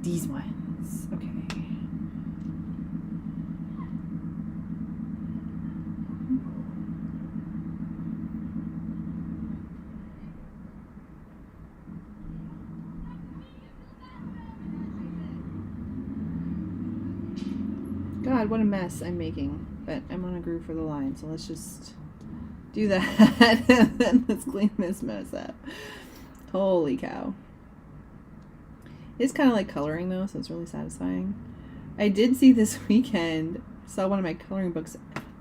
These ones. Okay. God, what a mess I'm making. But I'm on a groove for the line, so let's just do that and then let's clean this mess up. Holy cow. It's kind of like coloring though, so it's really satisfying. I did see this weekend, saw one of my coloring books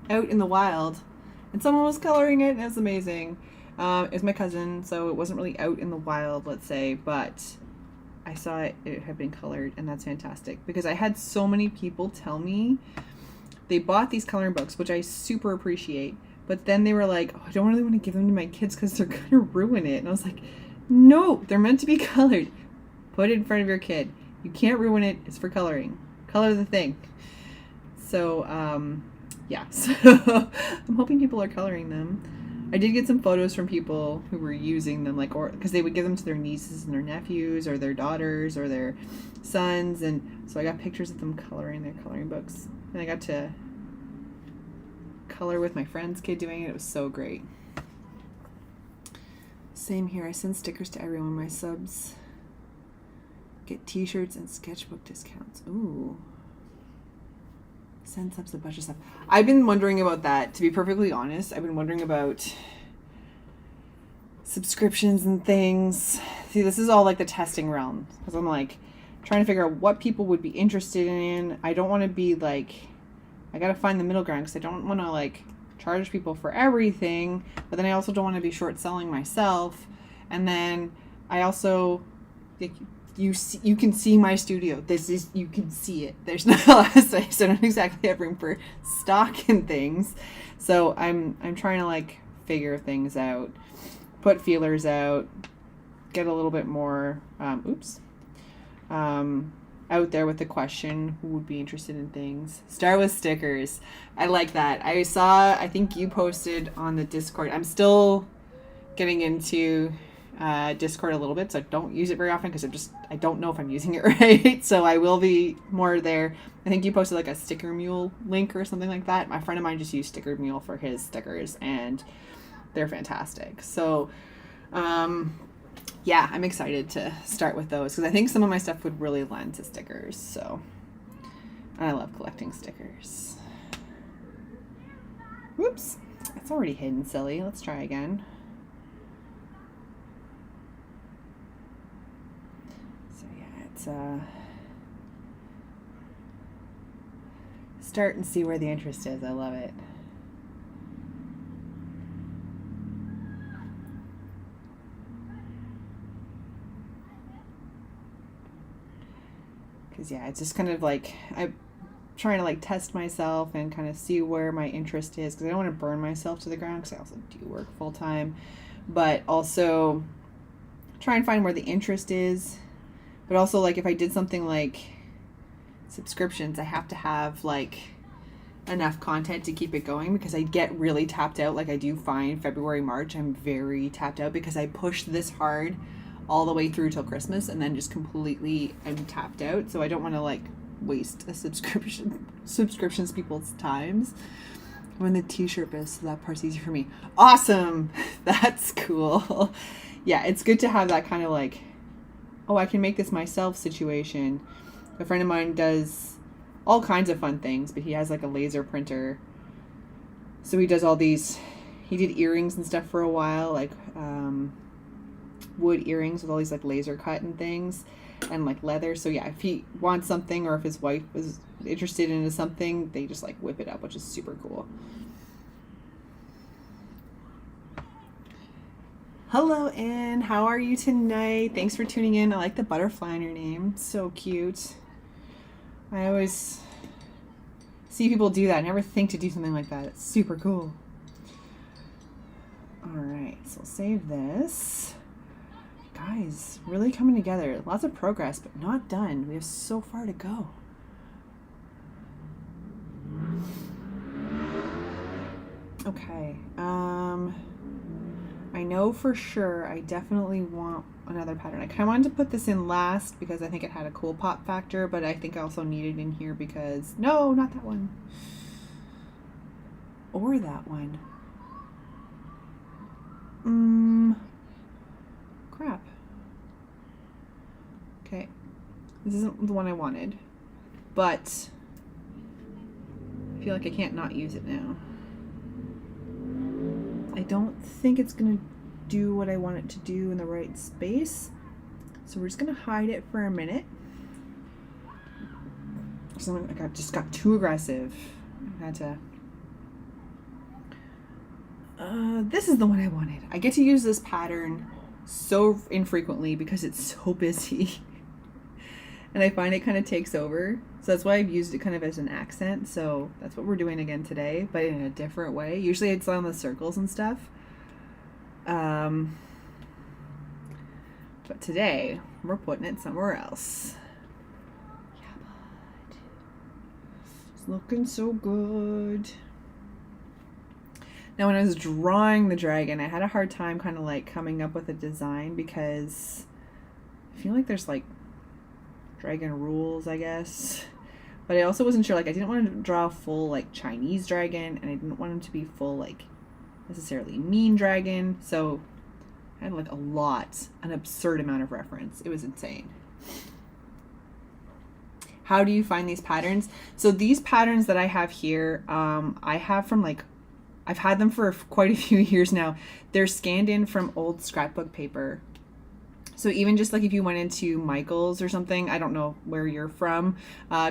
out in the wild, and someone was coloring it, and it was amazing. It was my cousin, so it wasn't really out in the wild, let's say, but I saw it had been colored, and that's fantastic because I had so many people tell me they bought these coloring books, which I super appreciate, but then they were like, oh, I don't really want to give them to my kids because they're going to ruin it. And I was like, no, they're meant to be colored. Put it in front of your kid. You can't ruin it. It's for coloring. Color the thing. So, yeah. So I'm hoping people are coloring them. I did get some photos from people who were using them, like, or because they would give them to their nieces and their nephews or their daughters or their sons. And so I got pictures of them coloring their coloring books. And I got to color with my friend's kid doing it. It was so great. Same here. I send stickers to everyone. My subs get t-shirts and sketchbook discounts. Ooh. Send subs a bunch of stuff. I've been wondering about that, to be perfectly honest. I've been wondering about subscriptions and things. See, this is all like the testing realm. Because I'm like trying to figure out what people would be interested in. I don't want to be like, I got to find the middle ground because I don't want to like charge people for everything. But then I also don't want to be short selling myself. And then I also, like, you can see my studio. You can see it. There's no space. I don't exactly have room for stock and things. So I'm trying to like figure things out, put feelers out, get a little bit more out there with the question, who would be interested in things. Start with stickers. I like that. I think you posted on the Discord. I'm still getting into Discord a little bit, so I don't use it very often because I don't know if I'm using it right. So I will be more there. I think you posted like a Sticker Mule link or something like that. My friend of mine just used Sticker Mule for his stickers, and they're fantastic. So yeah, I'm excited to start with those because I think some of my stuff would really lend to stickers. So, and I love collecting stickers. Whoops, it's already hidden, silly. Let's try again. So yeah, it's start and see where the interest is. I love it. Because yeah, it's just kind of like I'm trying to like test myself and kind of see where my interest is, because I don't want to burn myself to the ground because I also do work full time, but also try and find where the interest is. But also, like, if I did something like subscriptions, I have to have like enough content to keep it going, because I get really tapped out. Like I do find February, March, I'm very tapped out because I pushed this hard all the way through till Christmas, and then just completely I'm tapped out. So I don't want to like waste a subscriptions people's times. When the t-shirt is, so that part's easy for me. Awesome. That's cool. Yeah, it's good to have that kind of like, oh, I can make this myself situation. A friend of mine does all kinds of fun things, but he has like a laser printer. So he does all these, he did earrings and stuff for a while, like wood earrings with all these like laser cut and things, and like leather. So yeah, if he wants something, or if his wife is interested in something, they just like whip it up, which is super cool. Hello, Anne. How are you tonight? Thanks for tuning in. I like the butterfly in your name. So cute. I always see people do that. I never think to do something like that. It's super cool. All right, so save this. Guys, really coming together. Lots of progress, but not done. We have so far to go. Okay. I know for sure I definitely want another pattern. I kind of wanted to put this in last because I think it had a cool pop factor, but I think I also need it in here because, no, not that one. Or that one. Crap. Okay. This isn't the one I wanted, but I feel like I can't not use it now. I don't think it's going to do what I want it to do in the right space. So we're just going to hide it for a minute. So I just got too aggressive. I had to... this is the one I wanted. I get to use this pattern so infrequently because it's so busy. and I find it kind of takes over. So that's why I've used it kind of as an accent. So that's what we're doing again today, but in a different way. Usually it's on the circles and stuff. But today we're putting it somewhere else. Yeah, bud. It's looking so good. Now, when I was drawing the dragon, I had a hard time kind of like coming up with a design because I feel like there's like dragon rules, I guess. But I also wasn't sure, like I didn't want to draw a full like Chinese dragon, and I didn't want him to be full like necessarily mean dragon. So I had like an absurd amount of reference. It was insane. How do you find these patterns? So these patterns that I have here, I have from like, I've had them for quite a few years now. They're scanned in from old scrapbook paper. So even just like if you went into Michael's or something, I don't know where you're from,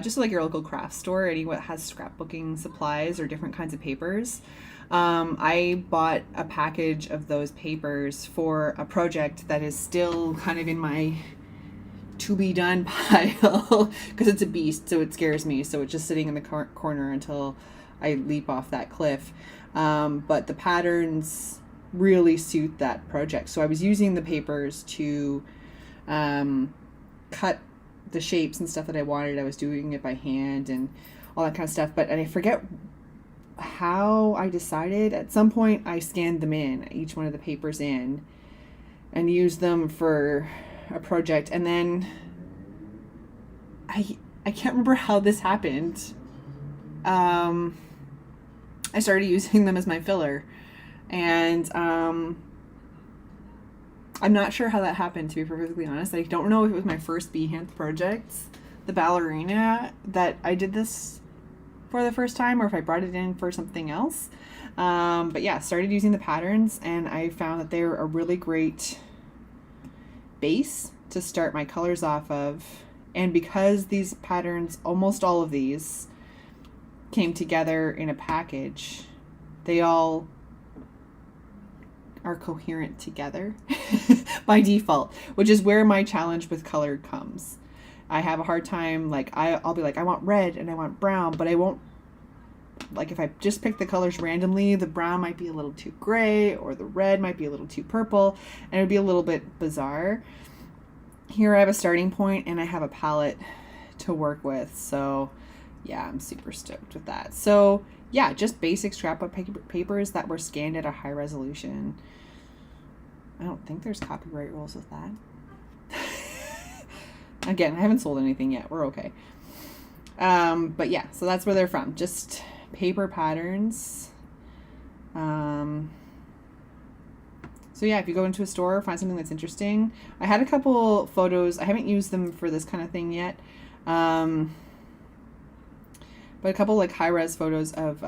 just like your local craft store, anyone that has scrapbooking supplies or different kinds of papers. I bought a package of those papers for a project that is still kind of in my to be done pile because it's a beast, so it scares me. So it's just sitting in the corner until I leap off that cliff. But the patterns really suit that project. So I was using the papers to cut the shapes and stuff that I wanted. I was doing it by hand and all that kind of stuff. And I forget how I decided. At some point I scanned them in, each one of the papers in, and used them for a project. And then I can't remember how this happened. I started using them as my filler, and I'm not sure how that happened, to be perfectly honest. I don't know if it was my first Behance project, the ballerina, that I did this for the first time, or if I brought it in for something else. But yeah, started using the patterns, and I found that they're a really great base to start my colors off of. And because these patterns, almost all of these, came together in a package, they all are coherent together by default, which is where my challenge with color comes. I have a hard time, like I'll be like, I want red and I want brown, but I won't, like if I just pick the colors randomly, the brown might be a little too gray or the red might be a little too purple, and it would be a little bit bizarre. Here I have a starting point and I have a palette to work with, so yeah, I'm super stoked with that. So yeah, just basic scrapbook papers that were scanned at a high resolution. I don't think there's copyright rules with that. Again, I haven't sold anything yet. We're okay. But yeah, so that's where they're from. Just paper patterns. So yeah, if you go into a store, find something that's interesting. I had a couple photos. I haven't used them for this kind of thing yet. But a couple like high-res photos of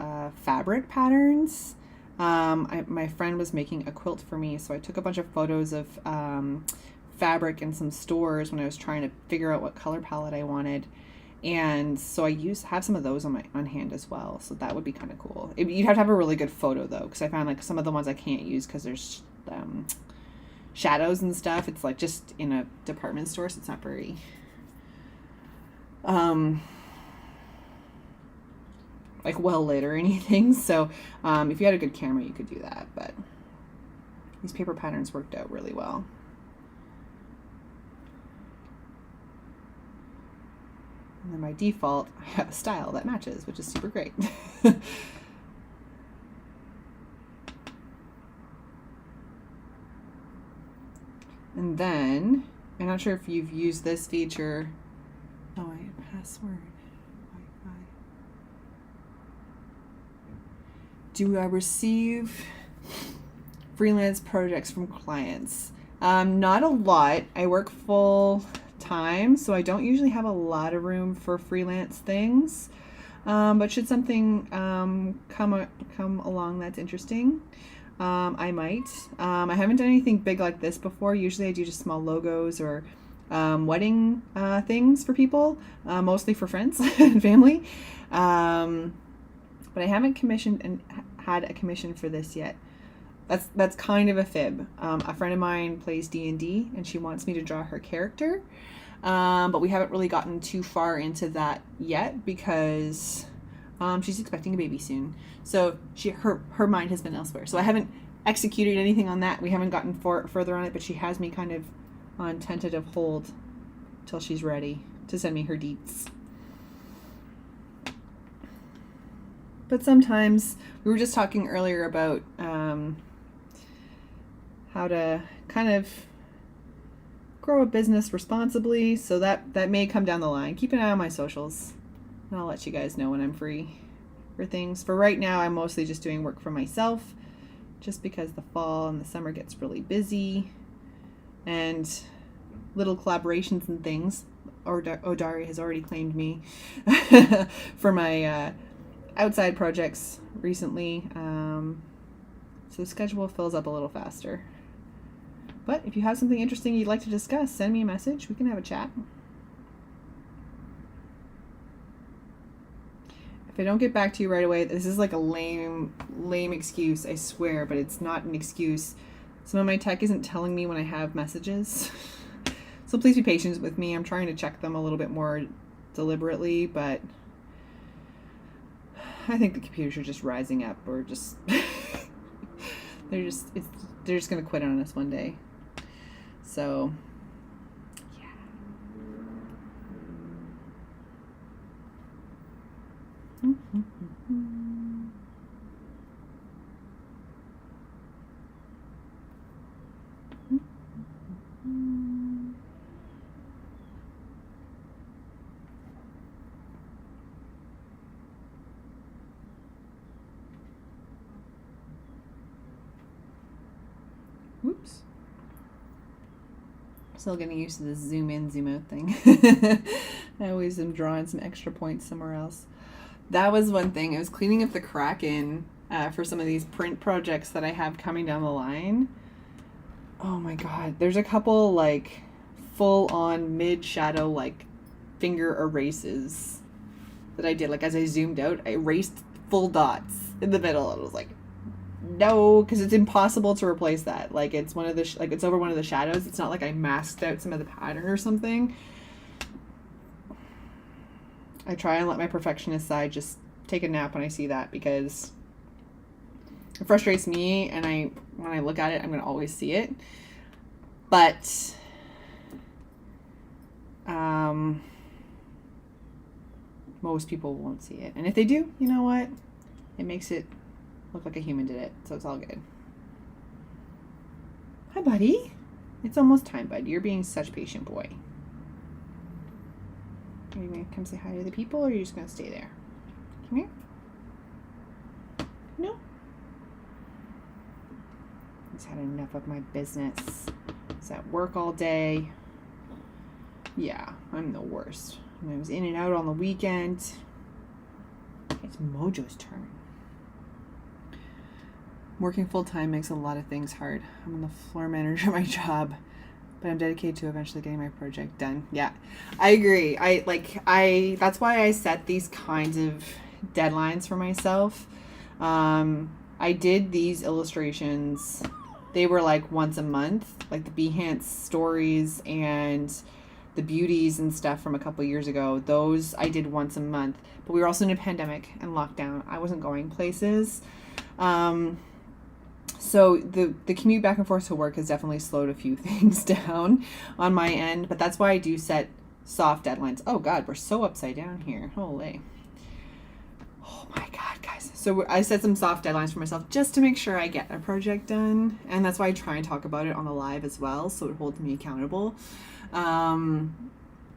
fabric patterns. My friend was making a quilt for me, so I took a bunch of photos of fabric in some stores when I was trying to figure out what color palette I wanted. And so I have some of those on hand as well, so that would be kind of cool. You'd have to have a really good photo though, because I found like some of the ones I can't use because there's shadows and stuff. It's like just in a department store, so it's not very like well lit or anything. So if you had a good camera, you could do that. But these paper patterns worked out really well. And then by default, I have a style that matches, which is super great. And then, I'm not sure if you've used this feature. Oh, wait, password. Wi-Fi. Do I receive freelance projects from clients? Not a lot. I work full time, so I don't usually have a lot of room for freelance things. But should something come along that's interesting, I might. I haven't done anything big like this before. Usually I do just small logos or wedding things for people, mostly for friends and family. But I haven't commissioned and had a commission for this yet. That's kind of a fib. A friend of mine plays D&D, and she wants me to draw her character. But we haven't really gotten too far into that yet because she's expecting a baby soon. So her mind has been elsewhere. So I haven't executed anything on that. We haven't gotten further on it, but she has me kind of on tentative hold till she's ready to send me her deets. But sometimes, we were just talking earlier about how to kind of grow a business responsibly, so that may come down the line. Keep an eye on my socials, and I'll let you guys know when I'm free for things. For right now, I'm mostly just doing work for myself, just because the fall and the summer gets really busy, and little collaborations and things. Odari has already claimed me for my outside projects recently, so the schedule fills up a little faster. But if you have something interesting you'd like to discuss, send me a message. We can have a chat. If I don't get back to you right away, this is like a lame excuse, I swear, but it's not an excuse. Some of my tech isn't telling me when I have messages. So please be patient with me. I'm trying to check them a little bit more deliberately, but I think the computers are just rising up, or just they're just going to quit on us one day. So, yeah. Oops. Still getting used to this zoom in, zoom out thing. I always am drawing some extra points somewhere else. That was one thing. I was cleaning up the Kraken for some of these print projects that I have coming down the line. Oh my god. There's a couple like full on mid shadow like finger erases that I did. Like as I zoomed out, I erased full dots in the middle. And I was like, no, because it's impossible to replace that. Like it's one of the like it's over one of the shadows. It's not like I masked out some of the pattern or something. I try and let my perfectionist side just take a nap when I see that, because it frustrates me, and when I look at it, I'm going to always see it. But most people won't see it. And if they do, you know what? It makes it look like a human did it, so it's all good. Hi, buddy. It's almost time, bud. You're being such a patient boy. Are you going to come say hi to the people, or are you just going to stay there? Come here. No? He's had enough of my business. He's at work all day. Yeah, I'm the worst. I was in and out on the weekend. It's Mojo's turn. Working full-time makes a lot of things hard. I'm the floor manager at my job, but I'm dedicated to eventually getting my project done. Yeah, I agree. That's why I set these kinds of deadlines for myself. I did these illustrations. They were like once a month, like the Behance stories and the beauties and stuff from a couple years ago. Those I did once a month, but we were also in a pandemic and lockdown. I wasn't going places. So the commute back and forth to work has definitely slowed a few things down on my end, but that's why I do set soft deadlines. Oh God, we're so upside down here. Holy. Oh my God, guys. So I set some soft deadlines for myself just to make sure I get a project done. And that's why I try and talk about it on the live as well, so it holds me accountable.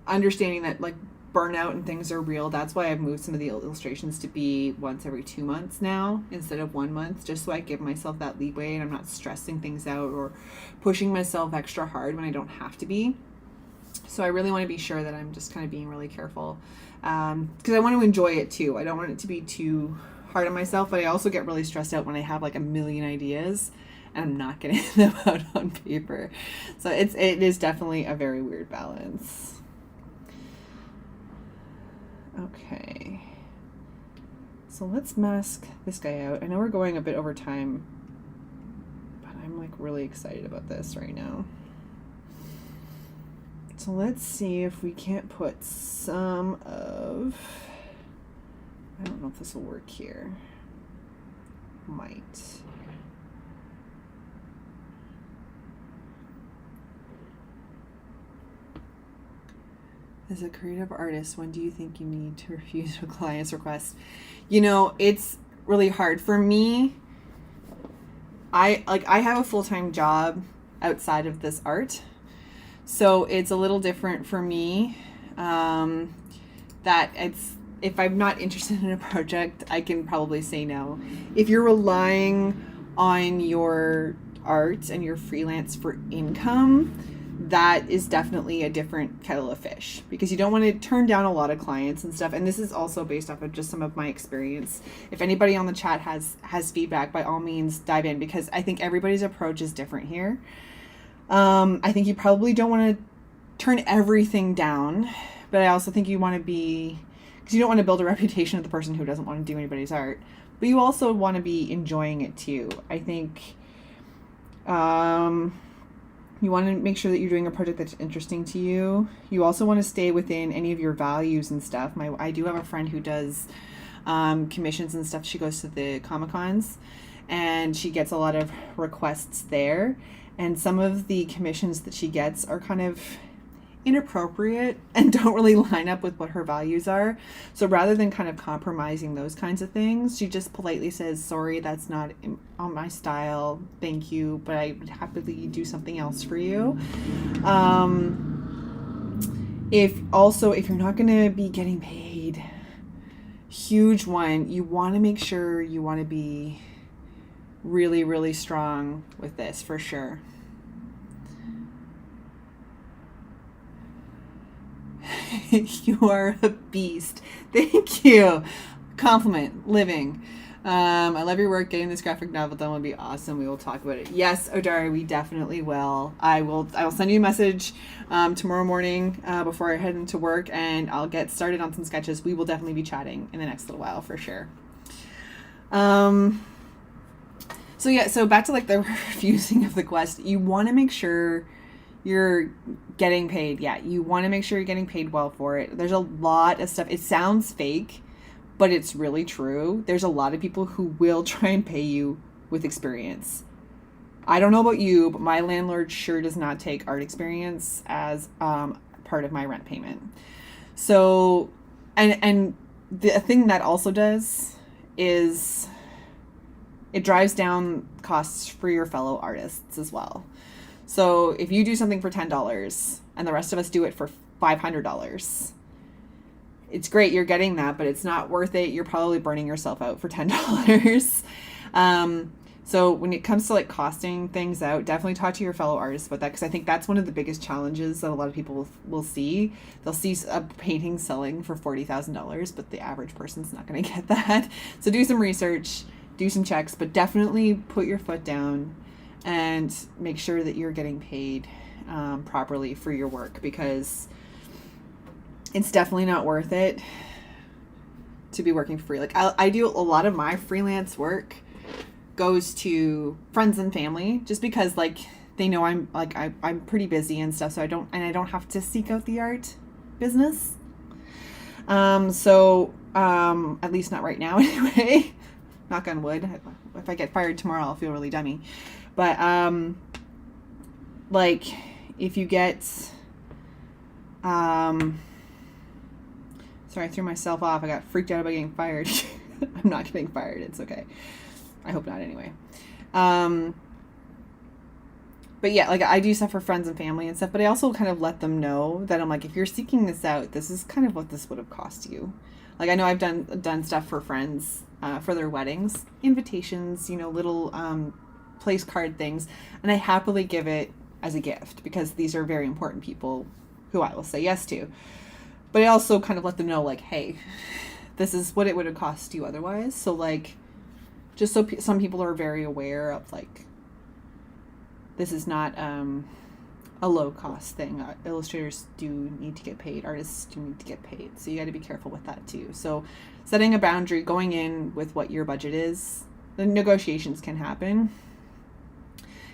Understanding that like burnout and things are real. That's why I've moved some of the illustrations to be once every 2 months now instead of 1 month, just so I give myself that leeway and I'm not stressing things out or pushing myself extra hard when I don't have to be. So I really want to be sure that I'm just kind of being really careful, because I want to enjoy it too. I don't want it to be too hard on myself, but I also get really stressed out when I have like a million ideas and I'm not getting them out on paper. So it is definitely a very weird balance. Okay, so let's mask this guy out. I know we're going a bit over time, but I'm like really excited about this right now. So let's see if we can't put some of, I don't know if this will work here. Might. As a creative artist, when do you think you need to refuse a client's request? You know, it's really hard for me. I have a full-time job outside of this art, so it's a little different for me. That it's, if I'm not interested in a project, I can probably say no. If you're relying on your art and your freelance for income, that is definitely a different kettle of fish, because you don't want to turn down a lot of clients and stuff. And this is also based off of just some of my experience. If anybody on the chat has feedback, by all means dive in, because I think everybody's approach is different here. I think you probably don't want to turn everything down, but I also think you want to be, because you don't want to build a reputation of the person who doesn't want to do anybody's art, but you also want to be enjoying it too. I think you want to make sure that you're doing a project that's interesting to you. You also want to stay within any of your values and stuff. I do have a friend who does commissions and stuff. She goes to the Comic-Cons and she gets a lot of requests there. And some of the commissions that she gets are kind of inappropriate and don't really line up with what her values are. So rather than kind of compromising those kinds of things, she just politely says, sorry, that's not on my style, thank you, but I would happily do something else for you. If you're not going to be getting paid, huge one, you want to make sure you want to be really, really strong with this for sure. You are a beast. Thank you. Compliment. Living. I love your work. Getting this graphic novel done would be awesome. We will talk about it. Yes, Odari, we definitely will. I will send you a message tomorrow morning before I head into work, and I'll get started on some sketches. We will definitely be chatting in the next little while for sure. So back to like the refusing of the quest. You want to make sure you're getting paid. Yeah, you want to make sure you're getting paid well for it. There's a lot of stuff. It sounds fake, but it's really true. There's a lot of people who will try and pay you with experience. I don't know about you, but my landlord sure does not take art experience as part of my rent payment. So, and the thing that also does is it drives down costs for your fellow artists as well. So if you do something for $10 and the rest of us do it for $500, it's great, you're getting that, but it's not worth it. You're probably burning yourself out for $10. So when it comes to like costing things out, definitely talk to your fellow artists about that, because I think that's one of the biggest challenges that a lot of people will see. They'll see a painting selling for $40,000, but the average person's not going to get that. So do some research, do some checks, but definitely put your foot down and make sure that you're getting paid properly for your work, because it's definitely not worth it to be working for free. Like I do a lot of my freelance work goes to friends and family, just because like they know I'm pretty busy and stuff, so I don't have to seek out the art business. At least not right now anyway. Knock on wood. If I get fired tomorrow, I'll feel really dummy. But like if you get sorry, I threw myself off. I got freaked out about getting fired. I'm not getting fired. It's okay. I hope not anyway. But yeah, like I do stuff for friends and family and stuff, but I also kind of let them know that I'm like, if you're seeking this out, this is kind of what this would have cost you. Like I know I've done stuff for friends for their weddings, invitations, little place card things, and I happily give it as a gift because these are very important people who I will say yes to. But I also kind of let them know, like, hey, this is what it would have cost you otherwise. So like, just so some people are very aware of like, this is not a low cost thing. Illustrators do need to get paid. Artists do need to get paid. So you got to be careful with that too. So setting a boundary, going in with what your budget is, the negotiations can happen.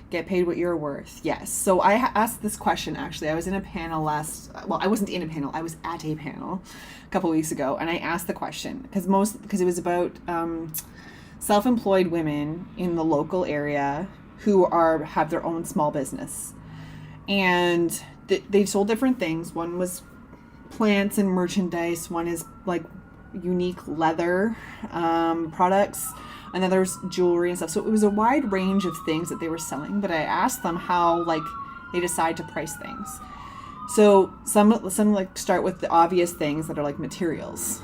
Get paid what you're worth. Yes. So I asked this question, actually. I was in a panel I wasn't in a panel. I was at a panel a couple weeks ago, and I asked the question because it was about self-employed women in the local area who have their own small business. And they sold different things. One was plants and merchandise. One is like unique leather products. Another's jewelry and stuff. So it was a wide range of things that they were selling, but I asked them how like they decide to price things. So some like start with the obvious things that are like materials.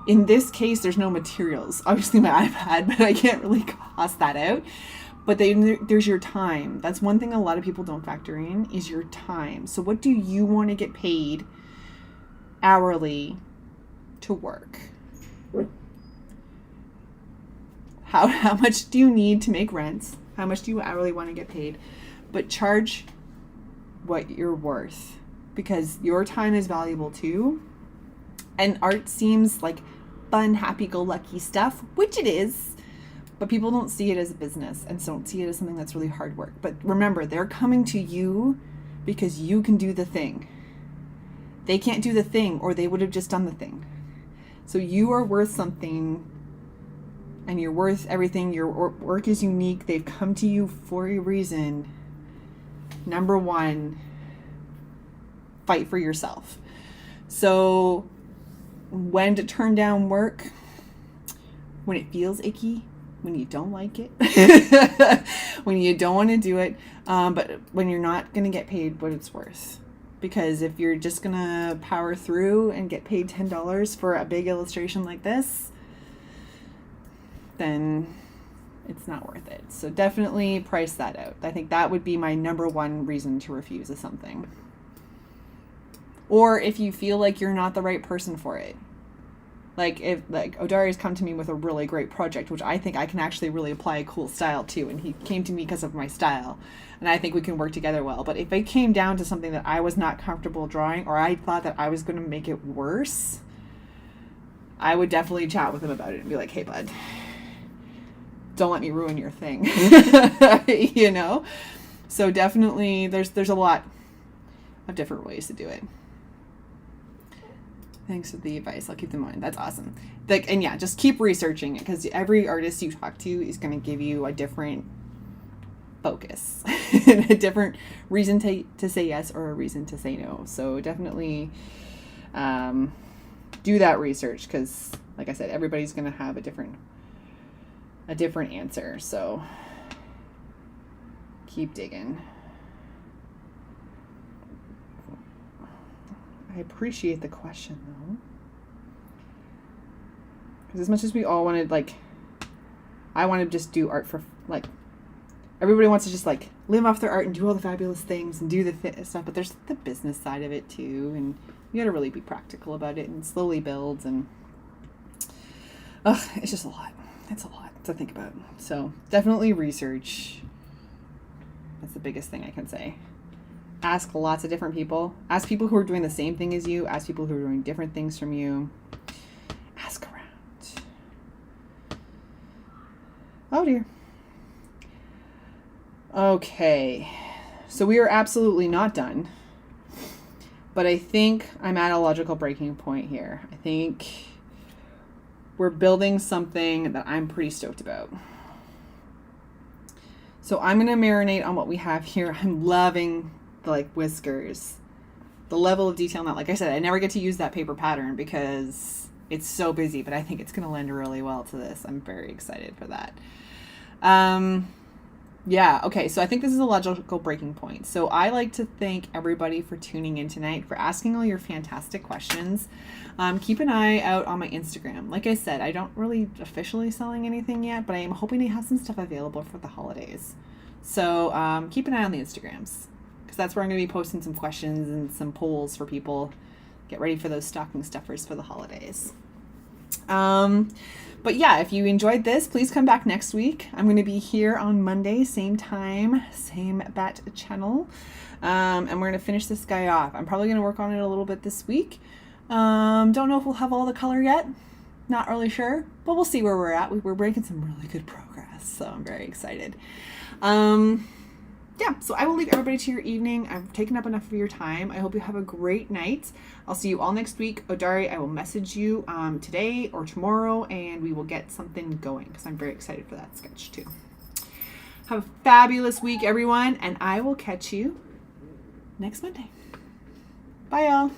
In this case, there's no materials. Obviously my iPad, but I can't really cost that out. But there's your time. That's one thing a lot of people don't factor in is your time. So what do you want to get paid hourly to work? How much do you need to make rents? How much do you hourly want to get paid? But charge what you're worth, because your time is valuable too. And art seems like fun, happy-go-lucky stuff, which it is, but people don't see it as a business and don't see it as something that's really hard work. But remember, they're coming to you because you can do the thing. They can't do the thing, or they would have just done the thing. So you are worth something, and you're worth everything. Your work is unique. They've come to you for a reason. Number one, fight for yourself. So when to turn down work? When it feels icky, when you don't like it, when you don't want to do it, but when you're not going to get paid what it's worth. Because if you're just going to power through and get paid $10 for a big illustration like this, then it's not worth it. So definitely price that out. I think that would be my number one reason to refuse something. Or if you feel like you're not the right person for it. Like if Odari's come to me with a really great project, which I think I can actually really apply a cool style to, and he came to me because of my style, and I think we can work together well. But if it came down to something that I was not comfortable drawing, or I thought that I was going to make it worse, I would definitely chat with him about it and be like, hey bud, don't let me ruin your thing. You know? So definitely there's a lot of different ways to do it. Thanks for the advice. I'll keep them in mind. That's awesome. And yeah, just keep researching it, because every artist you talk to is going to give you a different focus, a different reason to say yes or a reason to say no. So definitely do that research, because like I said, everybody's going to have a different answer. So keep digging. I appreciate the question though, because as much as we all wanted, like, I want to just do art for, like, everybody wants to just like live off their art and do all the fabulous things and do the stuff, but there's the business side of it too, and you got to really be practical about it and slowly build, and it's just a lot. It's a lot to think about. So definitely research. That's the biggest thing I can say. Ask lots of different people. Ask people who are doing the same thing as you. Ask people who are doing different things from you. Ask around. Oh dear. Okay. So we are absolutely not done. But I think I'm at a logical breaking point here. I think we're building something that I'm pretty stoked about. So I'm going to marinate on what we have here. I'm loving the like whiskers, the level of detail. Now, like I said, I never get to use that paper pattern because it's so busy, but I think it's going to lend really well to this. I'm very excited for that. Yeah, okay, so I think this is a logical breaking point. So I like to thank everybody for tuning in tonight, for asking all your fantastic questions. Keep an eye out on my Instagram. Like I said, I don't really officially selling anything yet, but I am hoping to have some stuff available for the holidays. So keep an eye on the Instagrams, because that's where I'm going to be posting some questions and some polls for people. Get ready for those stocking stuffers for the holidays. But yeah, if you enjoyed this, please come back next week. I'm going to be here on Monday, same time, same bat channel. And we're going to finish this guy off. I'm probably going to work on it a little bit this week. Don't know if we'll have all the color yet. Not really sure, but we'll see where we're at. We're making some really good progress. So I'm very excited. Yeah, so I will leave everybody to your evening. I've taken up enough of your time. I hope you have a great night. I'll see you all next week. Odari, I will message you today or tomorrow, and we will get something going because I'm very excited for that sketch too. Have a fabulous week, everyone, and I will catch you next Monday. Bye, y'all.